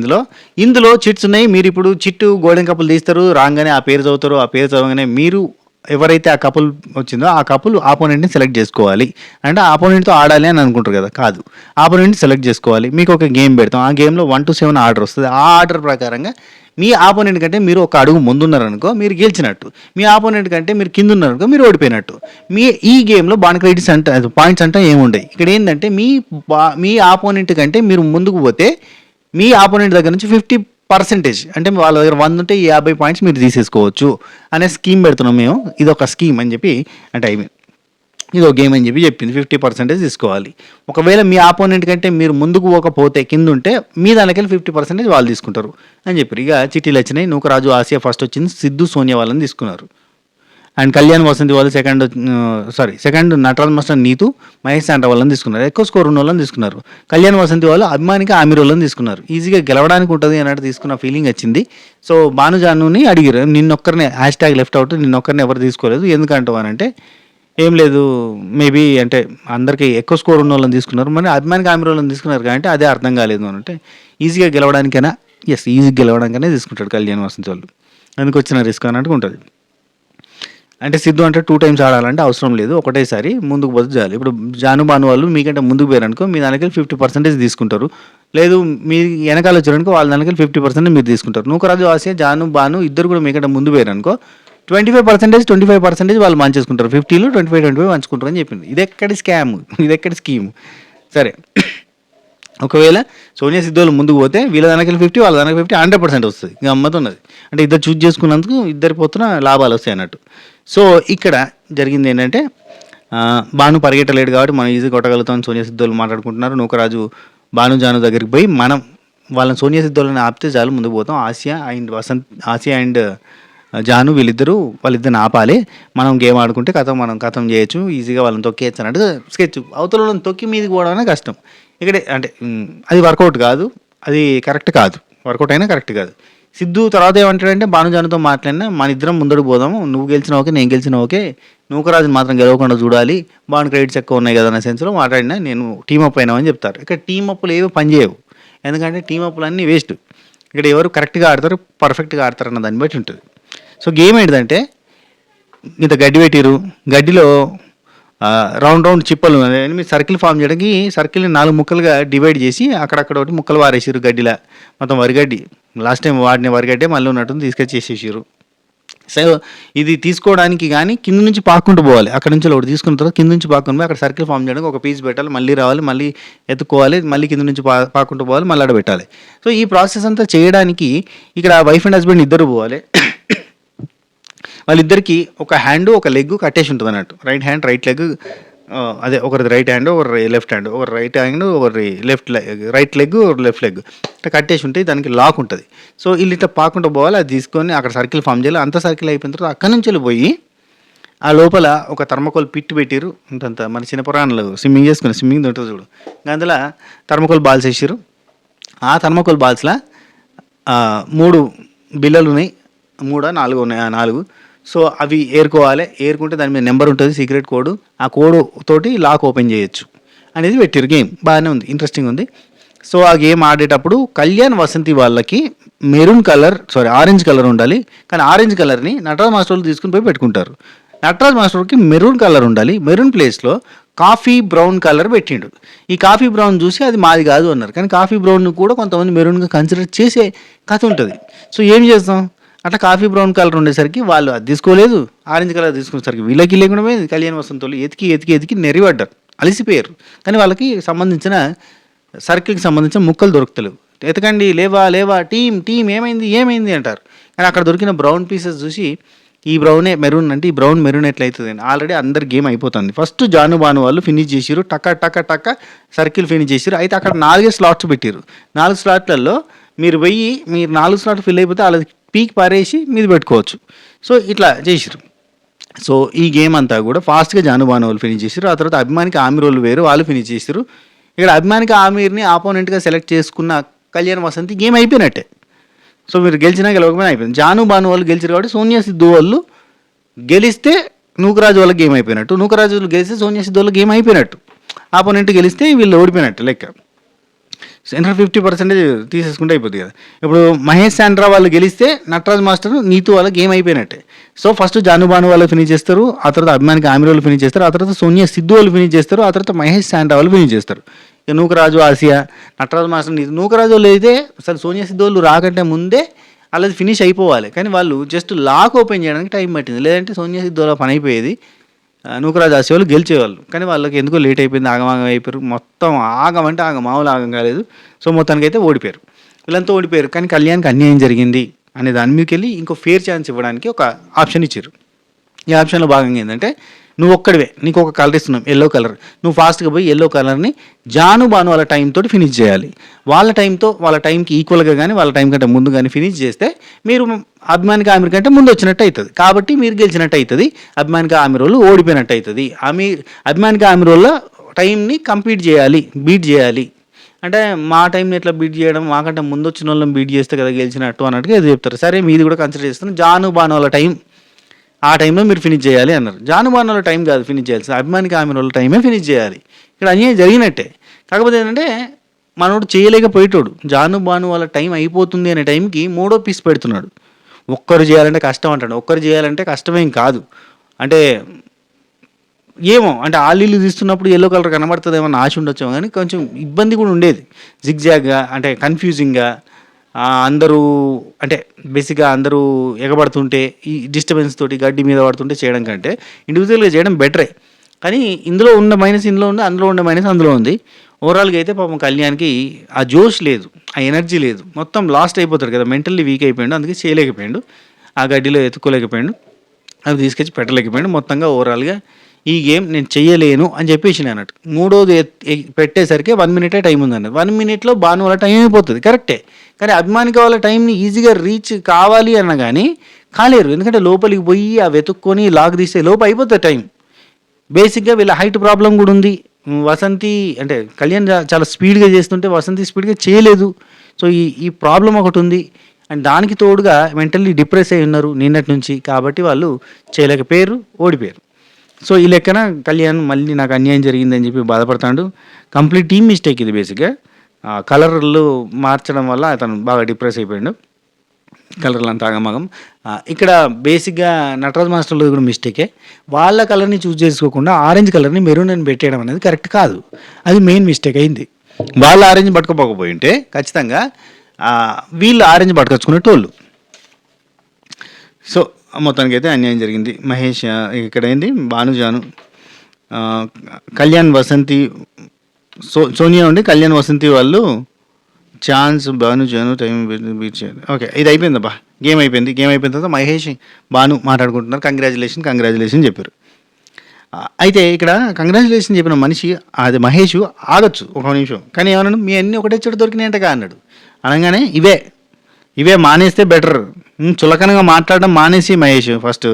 ఇందులో చిట్స్ ఉన్నాయి. మీరు ఇప్పుడు చిట్టు గోల్డెన్ కపుల్ తీస్తారు, రాగానే ఆ పేరు చదువుతారు, ఆ పేరు చదవగానే మీరు ఎవరైతే ఆ కపుల్ వచ్చిందో ఆ కపుల్ ఆపోనెంట్ని సెలెక్ట్ చేసుకోవాలి. అంటే ఆపోనెంట్తో ఆడాలి అని అనుకుంటారు కదా, కాదు, ఆపోనెంట్ని సెలెక్ట్ చేసుకోవాలి. మీకు ఒక గేమ్ పెడతాం, ఆ గేమ్లో 1 to 7 ఆర్డర్ వస్తుంది. ఆ ఆర్డర్ ప్రకారంగా మీ ఆపోనెంట్ కంటే మీరు ఒక అడుగు ముందున్నారనుకో మీరు గెలిచినట్టు, మీ ఆపోనెంట్ కంటే మీరు కింద ఉన్నారనుకో మీరు ఓడిపోయినట్టు. ఈ గేమ్లో బాండ్ క్రెడిట్స్ అంటే పాయింట్స్ అంటే ఏముండయి. ఇక్కడ ఏంటంటే మీ ఆపోనెంట్ కంటే మీరు ముందుకు పోతే మీ ఆపోనెంట్ దగ్గర నుంచి 50% అంటే వాళ్ళ దగ్గర 100 ఉంటే 50 పాయింట్స్ మీరు తీసేసుకోవచ్చు అనే స్కీమ్ పెడుతున్నాం మేము. ఇది ఒక స్కీమ్ అని చెప్పి, అంటే ఇది ఒక గేమ్ అని చెప్పి చెప్పింది. 50% తీసుకోవాలి. ఒకవేళ మీ ఆపోనెంట్ కంటే మీరు ముందుకు పోకపోతే కింద ఉంటే మీ దానికెళ్ళి 50% వాళ్ళు తీసుకుంటారు అని చెప్పారు. ఇక చిట్టీలు వచ్చినాయి. నూకరాజు ఆసియా ఫస్ట్ వచ్చింది, సిద్ధు సోనియా వాళ్ళని తీసుకున్నారు. అండ్ కళ్యాణ్ వసంతి వాళ్ళు second Nataraj master Neethu Mahesh Sandra వాళ్ళని తీసుకున్నారు. ఎక్కువ స్కోర్ ఉన్న వాళ్ళని తీసుకున్నారు. కళ్యాణ్ వసంతి వాళ్ళు అభిమానికి ఆమిర్ వాళ్ళని తీసుకున్నారు. ఈజీగా గెలవడానికి ఉంటుంది అన్నట్టు తీసుకున్న ఫీలింగ్ వచ్చింది. సో భానుజానుని అడిగారు, నిన్నొక్కరినే #లెఫ్ట్ అవుట్, నిన్నొక్కరిని ఎవరు తీసుకోలేదు ఎందుకంటావు అని అంటే, ఏం లేదు మేబీ అంటే అందరికీ ఎక్కువ స్కోర్ ఉన్న వాళ్ళని తీసుకున్నారు, మరి అభిమానికి ఆమిర్ వాళ్ళని తీసుకున్నారు కాబట్టి అదే అర్థం కాలేదు అని అంటే, ఈజీగా గెలవడానికైనా ఈజీగా గెలవడానికైనా తీసుకుంటాడు కళ్యాణ్ వసంతి వాళ్ళు, అందుకు వచ్చిన రిస్క్ అన్నట్టు ఉంటుంది. అంటే సిద్ధు అంటే 2 times ఆడాలంటే అవసరం లేదు, ఒకటేసారి ముందుకు పోతే చాలు. ఇప్పుడు జాను బాను వాళ్ళు మీకంటే ముందుకు పోయారనుకో మీ దానికి 50% తీసుకుంటారు, లేదు మీ వెనకాల వచ్చారనుకో వాళ్ళ దానికి 50% మీరు తీసుకుంటారు. నూకరాజు ఆసియా జాను బాను ఇద్దరు కూడా మీకంటే ముందు పోయారనుకో 25% వాళ్ళు మంచేసుకుంటారు, 50లో 25 మంచుకుంటారు అని చెప్పింది. ఇది ఎక్కడి స్కీమ్. సరే, ఒకవేళ సోనియా సిద్ధులు ముందుకు పోతే వీళ్ళ దానికి 50 వాళ్ళ దానికి 50 100% వస్తుంది, ఇంకా అమ్మతున్నది. అంటే ఇద్దరు చూజ్ చేసుకున్నందుకు ఇద్దరి పోతున్న లాభాలు వస్తాయి అన్నట్టు. సో ఇక్కడ జరిగింది ఏంటంటే భాను పరిగెట్టలేడు కాబట్టి మనం ఈజీ కొట్టగలుగుతాం సోనియా సిద్ధోళ్ళు మాట్లాడుకుంటున్నారు. నూకరాజు భాను జాను దగ్గరికి పోయి మనం వాళ్ళని సోనియా సిద్ధోళ్ళని ఆపితే చాలు ముందుకు పోతాం. ఆసియా అండ్ జాను వాళ్ళిద్దరిని ఆపాలి. మనం గేమ్ ఆడుకుంటే మనం కథం చేయొచ్చు, ఈజీగా వాళ్ళని తొక్కేయచ్చు అన్నట్టుగా స్కెచ్. అవతల వాళ్ళని తొక్కి మీదకి పోవడం కష్టం. ఇక్కడే అంటే అది వర్కౌట్ కాదు, అది కరెక్ట్ కాదు, వర్కౌట్ అయినా కరెక్ట్ కాదు. సిద్ధు తర్వాత ఏమంటాడంటే భానుజానుతో మాట్లాడినా మన ఇద్దరం ముందడు పోదాము, నువ్వు గెలిచిన ఓకే, నేను గెలిచిన ఓకే, నూకరాజుని మాత్రం గెలవకుండా చూడాలి, భాను క్రెడిట్స్ ఎక్కువ ఉన్నాయి కదా అన్న సెన్స్లో మాట్లాడినా నేను టీమప్ అయినామని చెప్తారు. ఇక్కడ టీమప్లు ఏవో పనిచేయవు, ఎందుకంటే టీమప్లు అన్నీ వేస్ట్. ఇక్కడ ఎవరు కరెక్ట్గా ఆడతారు, పర్ఫెక్ట్గా ఆడతారు అన్న దాన్ని బట్టి ఉంటుంది. సో గేమ్ ఏంటిదంటే ఇంత గడ్డి పెట్టిరు, గడ్డిలో రౌండ్ చిప్పలు మీరు సర్కిల్ ఫామ్ చేయడానికి సర్కిల్ని 4 ముక్కలుగా డివైడ్ చేసి అక్కడక్కడ ఒకటి ముక్కలు వారేసారు గడ్డిలా. మొత్తం వరిగడ్డి, లాస్ట్ టైం వాడిన వరిగడ్డే మళ్ళీ ఉన్నట్టుంది తీసుకొచ్చేసేసారు. సో ఇది తీసుకోవడానికి కానీ కింద నుంచి పాక్కుంటూ పోవాలి. అక్కడ నుంచి ఒకటి తీసుకున్న తర్వాత కింద నుంచి పాక్కొని పోయి అక్కడ సర్కిల్ ఫామ్ చేయడానికి ఒక పీస్ పెట్టాలి, మళ్ళీ రావాలి, మళ్ళీ ఎత్తుకోవాలి, మళ్ళీ కింద నుంచి పాక్కుంటూ పోవాలి, మళ్ళీ అక్కడ పెట్టాలి. సో ఈ ప్రాసెస్ అంతా చేయడానికి ఇక్కడ వైఫ్ అండ్ హస్బెండ్ ఇద్దరు పోవాలి. వాళ్ళిద్దరికి ఒక హ్యాండ్ ఒక లెగ్ కట్టేసి ఉంటుంది అన్నట్టు. రైట్ హ్యాండ్ రైట్ లెగ్, అదే ఒకరిది రైట్ హ్యాండ్ ఒకరి లెఫ్ట్ హ్యాండ్, ఒకరి రైట్ హ్యాండ్ ఒకరి రైట్ లెగ్ ఒకరి లెఫ్ట్ లెగ్ ఇట్లా కట్టేసి ఉంటాయి. దానికి లాక్ ఉంటుంది. సో వీళ్ళు ఇట్లా పాకుండా పోవాలి, అది తీసుకొని అక్కడ సర్కిల్ ఫామ్ చేయాలి. అంత సర్కిల్ అయిపోయిన తర్వాత అక్కడి నుంచి వెళ్ళిపోయి ఆ లోపల ఒక థర్మకోల్ పిట్ పెట్టిరు ఉంటంత. మన చిన్నపురాణాలు స్విమ్మింగ్ ఉంటుంది చూడు, అందులో థర్మకోల్ బాల్స్ వేసారు. ఆ థర్మకోల్ బాల్స్లో 3 బిల్లలు ఉన్నాయి, 4 ఉన్నాయి, 4. సో అవి ఏరుకుంటే దాని మీద నెంబర్ ఉంటుంది, సీక్రెట్ కోడ్. ఆ కోడ్ తోటి లాక్ ఓపెన్ చేయొచ్చు అనేది పెట్టారు. గేమ్ బాగానే ఉంది, ఇంట్రెస్టింగ్ ఉంది. సో ఆ గేమ్ ఆడేటప్పుడు కళ్యాణ్ వసంతి వాళ్ళకి ఆరెంజ్ కలర్ ఉండాలి. కానీ ఆరెంజ్ కలర్ని నటరాజ్ మాస్టర్లు తీసుకుని పోయి పెట్టుకుంటారు. నటరాజ్ మాస్టర్కి మెరూన్ కలర్ ఉండాలి. మెరూన్ ప్లేస్లో కాఫీ బ్రౌన్ కలర్ పెట్టిండు. ఈ కాఫీ బ్రౌన్ చూసి అది మాది కాదు అన్నారు. కానీ కాఫీ బ్రౌన్ కూడా కొంతమంది మెరూన్గా కన్సిడర్ చేసే కథ ఉంటుంది. సో ఏం చేస్తాం, అట్లా కాఫీ బ్రౌన్ కలర్ ఉండేసరికి వాళ్ళు అది తీసుకోలేదు, ఆరెంజ్ కలర్ తీసుకునేసరికి వీళ్ళకి లేకుండా పోయింది. కళ్యాణ్ వసంతోళ్ళు ఎతికి నెరిపడ్డారు, అలసిపోయారు. కానీ వాళ్ళకి సంబంధించిన సర్కిల్కి సంబంధించిన ముక్కలు దొరుకుతలేవు. ఎతకండి, లేవా టీం ఏమైంది అంటారు. కానీ అక్కడ దొరికిన బ్రౌన్ పీసెస్ చూసి ఈ బ్రౌనే మెరూన్ అంటే ఈ బ్రౌన్ మెరూన్ ఎట్లయితుంది అని ఆల్రెడీ అందరు గేమ్ అయిపోతుంది. ఫస్ట్ జాను బాను వాళ్ళు ఫినిష్ చేసిరు, టక్క సర్కిల్ ఫినిష్ చేసిరు. అయితే అక్కడ 4 స్లాట్స్ పెట్టారు. 4 స్లాట్లలో మీరు 4 స్లాట్ ఫిల్ అయిపోతే అలా పీక్ పారేసి మీద పెట్టుకోవచ్చు. సో ఇట్లా చేసిరు. సో ఈ గేమ్ అంతా కూడా ఫాస్ట్గా జానుబాను వాళ్ళు ఫినిష్ చేసారు. ఆ తర్వాత అభిమానికి ఆమీర్ వాళ్ళు వేరు, వాళ్ళు ఫినిష్ చేసారు. ఇక్కడ అభిమానికి ఆమీర్ని ఆపోనెంట్గా సెలెక్ట్ చేసుకున్న కళ్యాణ్ వసంతి గేమ్ అయిపోయినట్టే. సో మీరు గెలిచినా గెలవకపోయినా అయిపోయింది. జానుబాను వాళ్ళు గెలిచారు కాబట్టి సోనియా సిద్ధు వాళ్ళు గెలిస్తే నూకరాజు వాళ్ళకి గేమ్ అయిపోయినట్టు, నూకరాజు వాళ్ళు గెలిస్తే సోనియా సిద్ధు వాళ్ళకి గేమ్ అయిపోయినట్టు. ఆపోనెంట్ గెలిస్తే వీళ్ళు ఓడిపోయినట్టు లెక్క. సెంటర్ 50% తీసేసుకుంటే అయిపోతుంది కదా. ఇప్పుడు మహేష్ శాండ్రా వాళ్ళు గెలిస్తే నటరాజ్ మాస్టర్ నీతు వాళ్ళకి గేమ్ అయిపోయినట్టే. సో ఫస్ట్ జానుబాను వాళ్ళు ఫినిష్ చేస్తారు, ఆ తర్వాత అభిమానికి ఆమీర్ వాళ్ళు ఫినిష్ చేస్తారు, ఆ తర్వాత సోనియా సిద్ధు వాళ్ళు ఫినిష్ చేస్తారు, ఆ తర్వాత మహేష్ శాండ్రా వాళ్ళు ఫినిష్ చేస్తారు. ఇక నూకరాజు ఆసియా నటరాజ్ మాస్టర్ నీతు. నూకరాజు వాళ్ళు అయితే అసలు సోనియా సిద్ధు వాళ్ళు రాకంటే ముందే వాళ్ళది ఫినిష్ అయిపోవాలి. కానీ వాళ్ళు జస్ట్ లాక్ ఓపెన్ చేయడానికి టైం పట్టింది. లేదంటే సోనియా సిద్ధు వాళ్ళ పని అయిపోయేది, నూకరాజు ఆసేవాళ్ళు గెలిచేవాళ్ళు. కానీ వాళ్ళకి ఎందుకో లేట్ అయిపోయింది, ఆగమాగం అయిపోయారు. మొత్తం ఆగమంటే మామూలు ఆగం కాలేదు. సో మొత్తానికి అయితే ఓడిపోయారు, వీళ్ళంతా ఓడిపోయారు. కానీ కళ్యాణ్కి అన్యాయం జరిగింది అనే దాని మీదకి వెళ్ళి ఇంకో ఫేర్ ఛాన్స్ ఇవ్వడానికి ఒక ఆప్షన్ ఇచ్చారు. ఈ ఆప్షన్లో భాగంగా ఏంటంటే నువ్వు ఒక్కడివే, నీకు ఒక కలర్ ఇస్తున్నాం, ఎల్లో కలర్. నువ్వు ఫాస్ట్గా పోయి ఎల్లో కలర్ని జానుబాను వాళ్ళ టైంతో ఫినిష్ చేయాలి. వాళ్ళ టైంకి ఈక్వల్గా కానీ వాళ్ళ టైం కంటే ముందు కానీ ఫినిష్ చేస్తే మీరు అభిమానికి ఆమీర్ కంటే ముందు వచ్చినట్టు అవుతుంది. కాబట్టి మీరు గెలిచినట్టు అవుతుంది, అభిమానికి ఆమీర్ వాళ్ళు ఓడిపోయినట్టు అవుతుంది. అభిమానికి ఆమీర్ వాళ్ళ టైంని బీట్ చేయాలి. అంటే మా టైంని ఎట్లా బీట్ చేయడం, మాకంటే ముందు వచ్చిన వాళ్ళని బీట్ చేస్తే కదా గెలిచినట్టు అన్నట్టుగా ఇది చెప్తారు. సరే మీది కూడా కన్సిడర్ చేస్తాను, జానుబాను వాళ్ళ టైం ఆ టైంలో మీరు ఫినిష్ చేయాలి అన్నారు. జానుబాను వాళ్ళ టైం కాదు ఫినిష్ చేయాల్సి, అభిమానికి ఆమీర్ వాళ్ళ టైమే ఫినిష్ చేయాలి. ఇక్కడ అన్యాయం జరిగినట్టే. కాకపోతే ఏంటంటే మనోడు చేయలేకపోయేటోడు. జానుబాను వాళ్ళ టైం అయిపోతుంది అనే టైంకి 3వ పీస్ పెడుతున్నాడు. ఒక్కరు చేయాలంటే కష్టం అంటాడు. ఒక్కరు చేయాలంటే కష్టమేం కాదు. అంటే ఏమో అంటే ఆలీలు తీస్తున్నప్పుడు ఎల్లో కలర్ కనబడుతుందేమో ఆశ ఉండొచ్చేమో, కానీ కొంచెం ఇబ్బంది కూడా ఉండేది. జిగ్జాగ్గా అంటే కన్ఫ్యూజింగ్గా అందరూ అంటే బేసిక్గా అందరూ ఎగబడుతుంటే ఈ డిస్టర్బెన్స్ తోటి గడ్డి మీద పడుతుంటే చేయడం కంటే ఇండివిజువల్గా చేయడం బెటరే. కానీ ఇందులో ఉన్న మైనస్ ఇందులో ఉంది, అందులో ఉన్న మైనస్ అందులో ఉంది. ఓవరాల్గా అయితే పాపం కళ్యాణ్కి ఆ జోష్ లేదు, ఆ ఎనర్జీ లేదు, మొత్తం లాస్ట్ అయిపోతాడు కదా, మెంటల్లీ వీక్ అయిపోయాడు. అందుకే చేయలేకపోయాడు, ఆ గడ్డిలో ఎత్తుకోలేకపోయాడు, అవి తీసుకొచ్చి పెట్టలేకపోయాడు. మొత్తంగా ఓవరాల్గా ఈ గేమ్ నేను చెయ్యలేను అని చెప్పేసి అన్నట్టు. మూడోది పెట్టేసరికి 1 మినిటే టైం ఉందన్నది. 1 మినిట్లో భాను వాళ్ళ టైం అయిపోతుంది, కరెక్టే. కానీ అభిమానికి వాళ్ళ టైంని ఈజీగా రీచ్ కావాలి అన్న కానీ కాలేరు. ఎందుకంటే లోపలికి పోయి ఆ వెతుక్కొని లాక్ తీస్తే లోపు అయిపోతుంది టైం. బేసిక్గా వీళ్ళ హైట్ ప్రాబ్లం కూడా ఉంది. వసంతి అంటే కళ్యాణ్ చాలా స్పీడ్గా చేస్తుంటే వసంతి స్పీడ్గా చేయలేదు. సో ఈ ప్రాబ్లం ఒకటి ఉంది. అండ్ దానికి తోడుగా మెంటల్లీ డిప్రెస్ అయి ఉన్నారు నిన్నటి నుంచి. కాబట్టి వాళ్ళు చేయలేకపోయారు, ఓడిపోయారు. సో ఈ లెక్కన కళ్యాణ్ మళ్ళీ నాకు అన్యాయం జరిగిందని చెప్పి బాధపడతాడు. కంప్లీట్ టీమ్ మిస్టేక్ ఇది బేసిక్గా. కలర్లు మార్చడం వల్ల అతను బాగా డిప్రెస్ అయిపోయాడు. కలర్లు అంతా ఆగమగం. ఇక్కడ బేసిక్గా నటరాజ్ మాస్టర్లో కూడా మిస్టేకే. వాళ్ళ కలర్ని చూస్ చేసుకోకుండా ఆరెంజ్ కలర్ని మెరూన్ అని పెట్టేయడం అనేది కరెక్ట్ కాదు. అది మెయిన్ మిస్టేక్ అయింది. వాళ్ళు ఆరెంజ్ పట్టుకోపోకపోయి ఉంటే ఖచ్చితంగా వీళ్ళు ఆరెంజ్ పట్టుకొచ్చుకునేటోళ్ళు. సో మొత్తానికి అయితే అన్యాయం జరిగింది. మహేష్ ఇక్కడ ఏంది భానుజాను, కళ్యాణ్ వసంతి, సోనియా ఉండి కళ్యాణ్ వసంతి వాళ్ళు ఛాన్స్ భానుజాను టైం బీట్ చేయాలి. ఓకే, ఇది అయిపోయిందబ్బా. గేమ్ అయిపోయింది. గేమ్ అయిపోయిన తర్వాత మహేష్ భాను మాట్లాడుకుంటున్నారు. కంగ్రాచులేషన్ చెప్పారు. అయితే ఇక్కడ కంగ్రాచులేషన్ చెప్పిన మనిషి అది మహేష్ ఆగచ్చు ఒక నిమిషం. కానీ ఏమన్నాడు, మీ అన్నీ ఒకటే చోట దొరికినాయంటగా అన్నాడు. అనగానే ఇవే మానేస్తే బెటర్. చులకనగా మాట్లాడడం మానేసి మహేష్, ఫస్ట్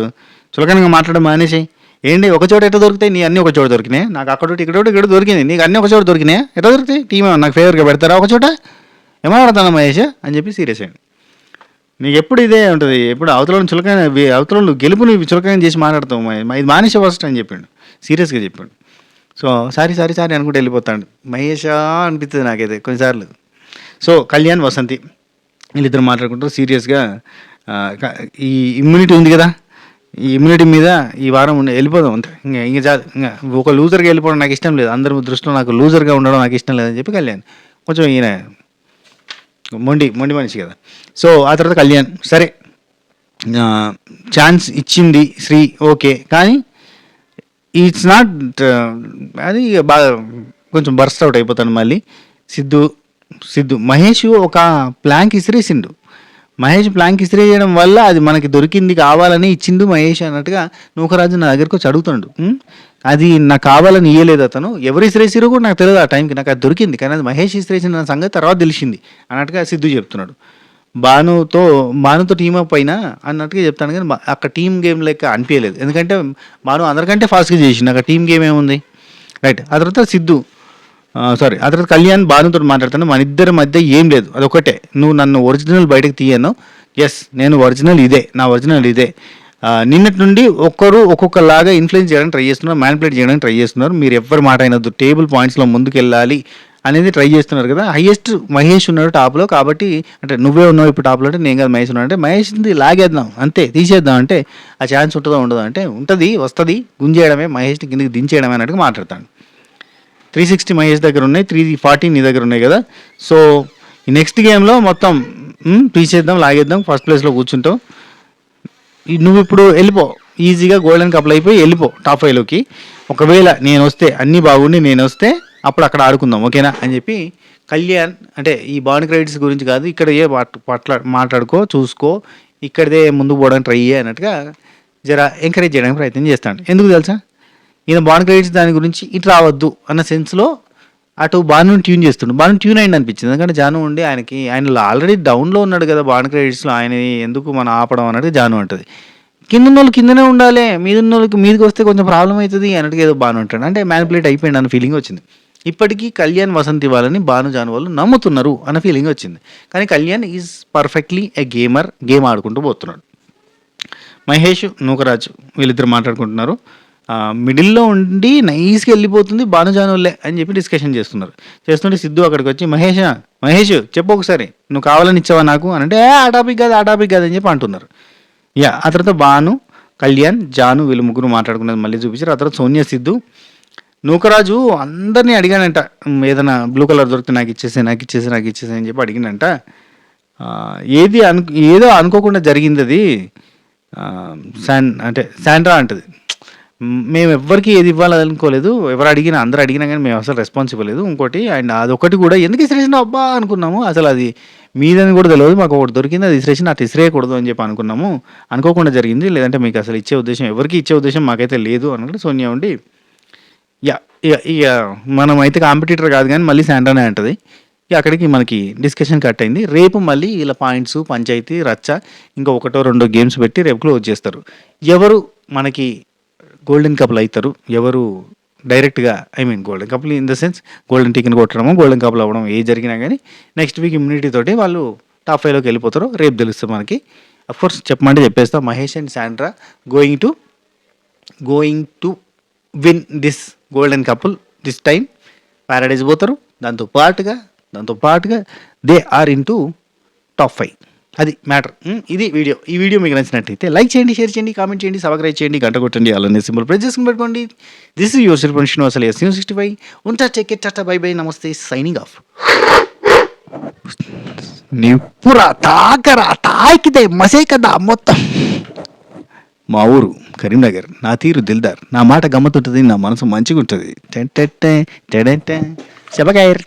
చులకనగా మాట్లాడడం మానేసి. ఏంటి ఒక చోట ఎట్లా దొరుకుతాయి? నీ అన్నీ ఒక చోట దొరికినాయి, నాకు అక్కడోటి ఇక్కడ దొరికినాయి, నీకు అన్నీ ఒక చోట దొరికినాయి, ఎట్లా దొరుకుతాయి? టీమ్ నాకు ఫేవర్గా పెడతారా ఒక చోట? ఏమాడతాను మహేష్ అని చెప్పి సీరియస్ అయ్యండి. నీకు ఎప్పుడు ఇదే ఉంటుంది, ఎప్పుడు అవతలను గెలుపుని చులకన చేసి మాట్లాడతావు, ఇది మానేసే ఫస్ట్ అని చెప్పిండు, సీరియస్గా చెప్పాడు. సో సారీ అనుకుంటే వెళ్ళిపోతాడు మహేషా అనిపిస్తుంది నాకైతే కొన్నిసార్లు. సో కళ్యాణ్ వసంతి వీళ్ళిద్దరు మాట్లాడుకుంటారు సీరియస్గా. ఈ ఇమ్యూనిటీ ఉంది కదా, ఈ ఇమ్యూనిటీ మీద ఈ వారం వెళ్ళిపోదాం అంతే. ఇంకా చాలు, ఇంకా ఒక లూజర్గా వెళ్ళిపోవడం నాకు ఇష్టం లేదు, అందరి దృష్టిలో నాకు లూజర్గా ఉండడం నాకు ఇష్టం లేదని చెప్పి కళ్యాణ్ కొంచెం ఈయన మొండి మనిషి కదా. సో ఆ తర్వాత కళ్యాణ్ సరే ఛాన్స్ ఇచ్చింది శ్రీ, ఓకే, కానీ ఇట్స్ నాట్ అది బాగా కొంచెం బర్స్ట్ అవుట్ అయిపోతాను మళ్ళీ. సిద్ధు మహేష్ ఒక ప్లాంక్ ఇసిరేసిండు. మహేష్ ప్లాంక్ ఇసిరేయడం వల్ల అది మనకి దొరికింది, కావాలని ఇచ్చిండు మహేష్ అన్నట్టుగా నూకరాజు నా దగ్గరకు వచ్చి అడుగుతాడు. అది నాకు కావాలని ఇయ్యలేదు అతను, ఎవరు ఇసిరేసిరో కూడా నాకు తెలియదు ఆ టైంకి, నాకు అది దొరికింది, కానీ అది మహేష్ ఇసిరేసిన సంగతి తర్వాత తెలిసింది అన్నట్టుగా సిద్ధు చెప్తున్నాడు. భానుతో టీమప్ అయినా అన్నట్టుగా చెప్తాను, కానీ అక్కడ టీమ్ గేమ్ లెక్క అనిపించలేదు. ఎందుకంటే భాను అందరికంటే ఫాస్ట్గా చేసింది, అక్కడ టీమ్ గేమ్ ఏముంది, రైట్. ఆ తర్వాత ఆ తర్వాత కళ్యాణ్ భానుతో మాట్లాడుతాను, మన ఇద్దరి మధ్య ఏం లేదు, అదొకటే, నువ్వు నన్ను ఒరిజినల్ బయటకు తీయను, ఎస్ నేను ఒరిజినల్ ఇదే, నా ఒరిజినల్ ఇదే. నిన్నటి నుండి ఒక్కొక్కలాగా ఇన్ఫ్లుయెన్స్ చేయడానికి ట్రై చేస్తున్నారు, మ్యానిపులేట్ చేయడానికి ట్రై చేస్తున్నారు, మీరు ఎవరు మాట అయినద్దు, టేబుల్ పాయింట్స్లో ముందుకు వెళ్ళాలి అనేది ట్రై చేస్తున్నారు కదా. హైయెస్ట్ మహేష్ ఉన్నాడు టాప్లో, కాబట్టి అంటే నువ్వే ఉన్నావు ఇప్పుడు టాప్లో అంటే నేను కదా మహేష్ ఉన్నాడు అంటే మహేష్ని లాగేద్దాం అంతే, తీసేద్దాం అంటే ఆ ఛాన్స్ ఉంటుందో ఉండదో అంటే ఉంటుంది, వస్తుంది, గుంజేయడమే, మహేష్ని కిందకి దించేయడమే అన్నట్టుగా మాట్లాడతాను. 360 మహేష్ దగ్గర ఉన్నాయి, 340 నీ దగ్గర ఉన్నాయి కదా. సో ఈ నెక్స్ట్ గేమ్లో మొత్తం తీసేద్దాం, లాగేద్దాం, ఫస్ట్ ప్లేస్లో కూర్చుంటావు. నువ్వు ఇప్పుడు వెళ్ళిపో, ఈజీగా గోల్డెన్ కప్లు అయిపోయి వెళ్ళిపో టాప్ 5లోకి. ఒకవేళ నేను వస్తే అన్నీ బాగుండి నేను వస్తే అప్పుడు అక్కడ ఆడుకుందాం, ఓకేనా అని చెప్పి కళ్యాణ్ అంటే ఈ బాండ్ క్రెడిట్స్ గురించి కాదు, ఇక్కడ మాట్లాడుకో, చూసుకో, ఇక్కడిదే ముందుకు పోవడానికి ట్రై అన్నట్టుగా జర ఎంకరేజ్ చేయడానికి ప్రయత్నం చేస్తాను. ఎందుకు తెలుసా, ఈయన బాండ్ క్రెడిట్స్ దాని గురించి ఇటు రావద్దు అన్న సెన్స్లో అటు బాను ట్యూన్ చేస్తుండు. బాను ట్యూన్ అయింది అనిపించింది, ఎందుకంటే జాను ఉండి ఆయన ఆల్రెడీ డౌన్లో ఉన్నాడు కదా బాండ్ క్రెడిట్స్లో, ఆయన ఎందుకు మనం ఆపడం అన్నట్టు జాను అంటుంది. కింద వాళ్ళు కిందనే ఉండాలి, మీదున్న వాళ్ళకి మీదకి వస్తే కొంచెం ప్రాబ్లం అవుతుంది అన్నట్టుగా ఏదో బాను ఉంటాడు, అంటే మ్యానిపులేట్ అయిపోయింది అన్న ఫీలింగ్ వచ్చింది. ఇప్పటికీ కళ్యాణ్ వసంతి వాళ్ళని జాను వాళ్ళు నమ్ముతున్నారు అన్న ఫీలింగ్ వచ్చింది. కానీ Kalyan is perfectly A gamer, game ఆడుకుంటూ పోతున్నాడు. మహేష్ నూకరాజు వీళ్ళిద్దరు మాట్లాడుకుంటున్నారు. మిడిల్లో ఉండి నైస్గా వెళ్ళిపోతుంది జానులే అని చెప్పి డిస్కషన్ చేస్తుంటే సిద్ధు అక్కడికి వచ్చి మహేష్ చెప్పు ఒకసారి, నువ్వు కావాలని ఇచ్చావా నాకు అని అంటే ఆ టాపిక్ కాదు అని చెప్పి అంటున్నారు. ఆ తర్వాత భాను, కళ్యాణ్, జాను వీళ్ళు ముగ్గురు మాట్లాడుకున్నది మళ్ళీ చూపించారు. ఆ తర్వాత సోనియా, సిద్ధు, నూకరాజు అందరినీ అడిగానంట, ఏదైనా బ్లూ కలర్ దొరికితే నాకు ఇచ్చేసి అని చెప్పి అడిగినంట. ఏదో అనుకోకుండా జరిగింది అది, శాండ్రా అంటది, మేము ఎవ్వరికి ఏది ఇవ్వాలనుకోలేదు, అందరూ అడిగినా కానీ మేము అసలు రెస్పాన్స్ ఇవ్వలేదు. ఇంకోటి అండ్ అదొకటి కూడా ఎందుకు ఇసిరేసినా అబ్బా అనుకున్నాము, అసలు అది మీదని కూడా తెలియదు, మాకు ఒకటి దొరికింది అది ఇసిరేసి నాకు ఇసిరేయకూడదు అని చెప్పి అనుకున్నాము, అనుకోకుండా జరిగింది, లేదంటే మీకు అసలు ఇచ్చే ఉద్దేశం ఎవరికి ఇచ్చే ఉద్దేశం మాకైతే లేదు అన్నట్టు సోనియా ఉండి యా ఇక ఇక మనం అయితే కాంపిటీటర్ కాదు కానీ మళ్ళీ శాంటానే అంటది. ఇక అక్కడికి మనకి డిస్కషన్ కట్ అయింది. రేపు మళ్ళీ ఇలా పాయింట్స్ పంచాయతీ రచ్చ ఇంకా ఒకటో రెండో గేమ్స్ పెట్టి రేపు క్లోజ్ చేస్తారు. ఎవరు మనకి గోల్డెన్ కపుల్ అవుతారు, ఎవరు డైరెక్ట్గా golden couple in the sense golden ticket కొట్టడము గోల్డెన్ కపుల్ అవ్వడం ఏ జరిగినా కానీ నెక్స్ట్ వీక్ ఇమ్యూనిటీ తోటి వాళ్ళు టాప్ 5లోకి వెళ్ళిపోతారు. రేపు తెలుస్తుంది మనకి. అఫ్కోర్స్ చెప్పమంటే చెప్పేస్తా, Mahesh and Sandra going to win this golden couple this time. Paradise పోతారు. దాంతో పాటుగా they are into top 5. అది మ్యాటర్. ఇది వీడియో. ఈ వీడియో మీకు నచ్చినట్టయితే లైక్ చేయండి, షేర్ చేయండి, కామెంట్ చేయండి, సబ్స్క్రైబ్ చేయండి, గంట కొట్టండి, అలానే సింబల్ ప్రెస్ చేసుకుని పెట్టుకోండి. దిస్ ఇస్ యువర్ శ్రీపన్ శ్రీనివాస్ alias New65. ఉంటా, చెక్ ఇట్, టాటా, bye bye, namaste, signing off. నిప్పురా తాకితే మసే కదా మొత్తం. మా ఊరు కరీంనగర్, నా తీరు దిల్దార్, నా మాట గమ్మతుంటుంది, నా మనసు మంచిగా ఉంటుంది. శబకాయర్.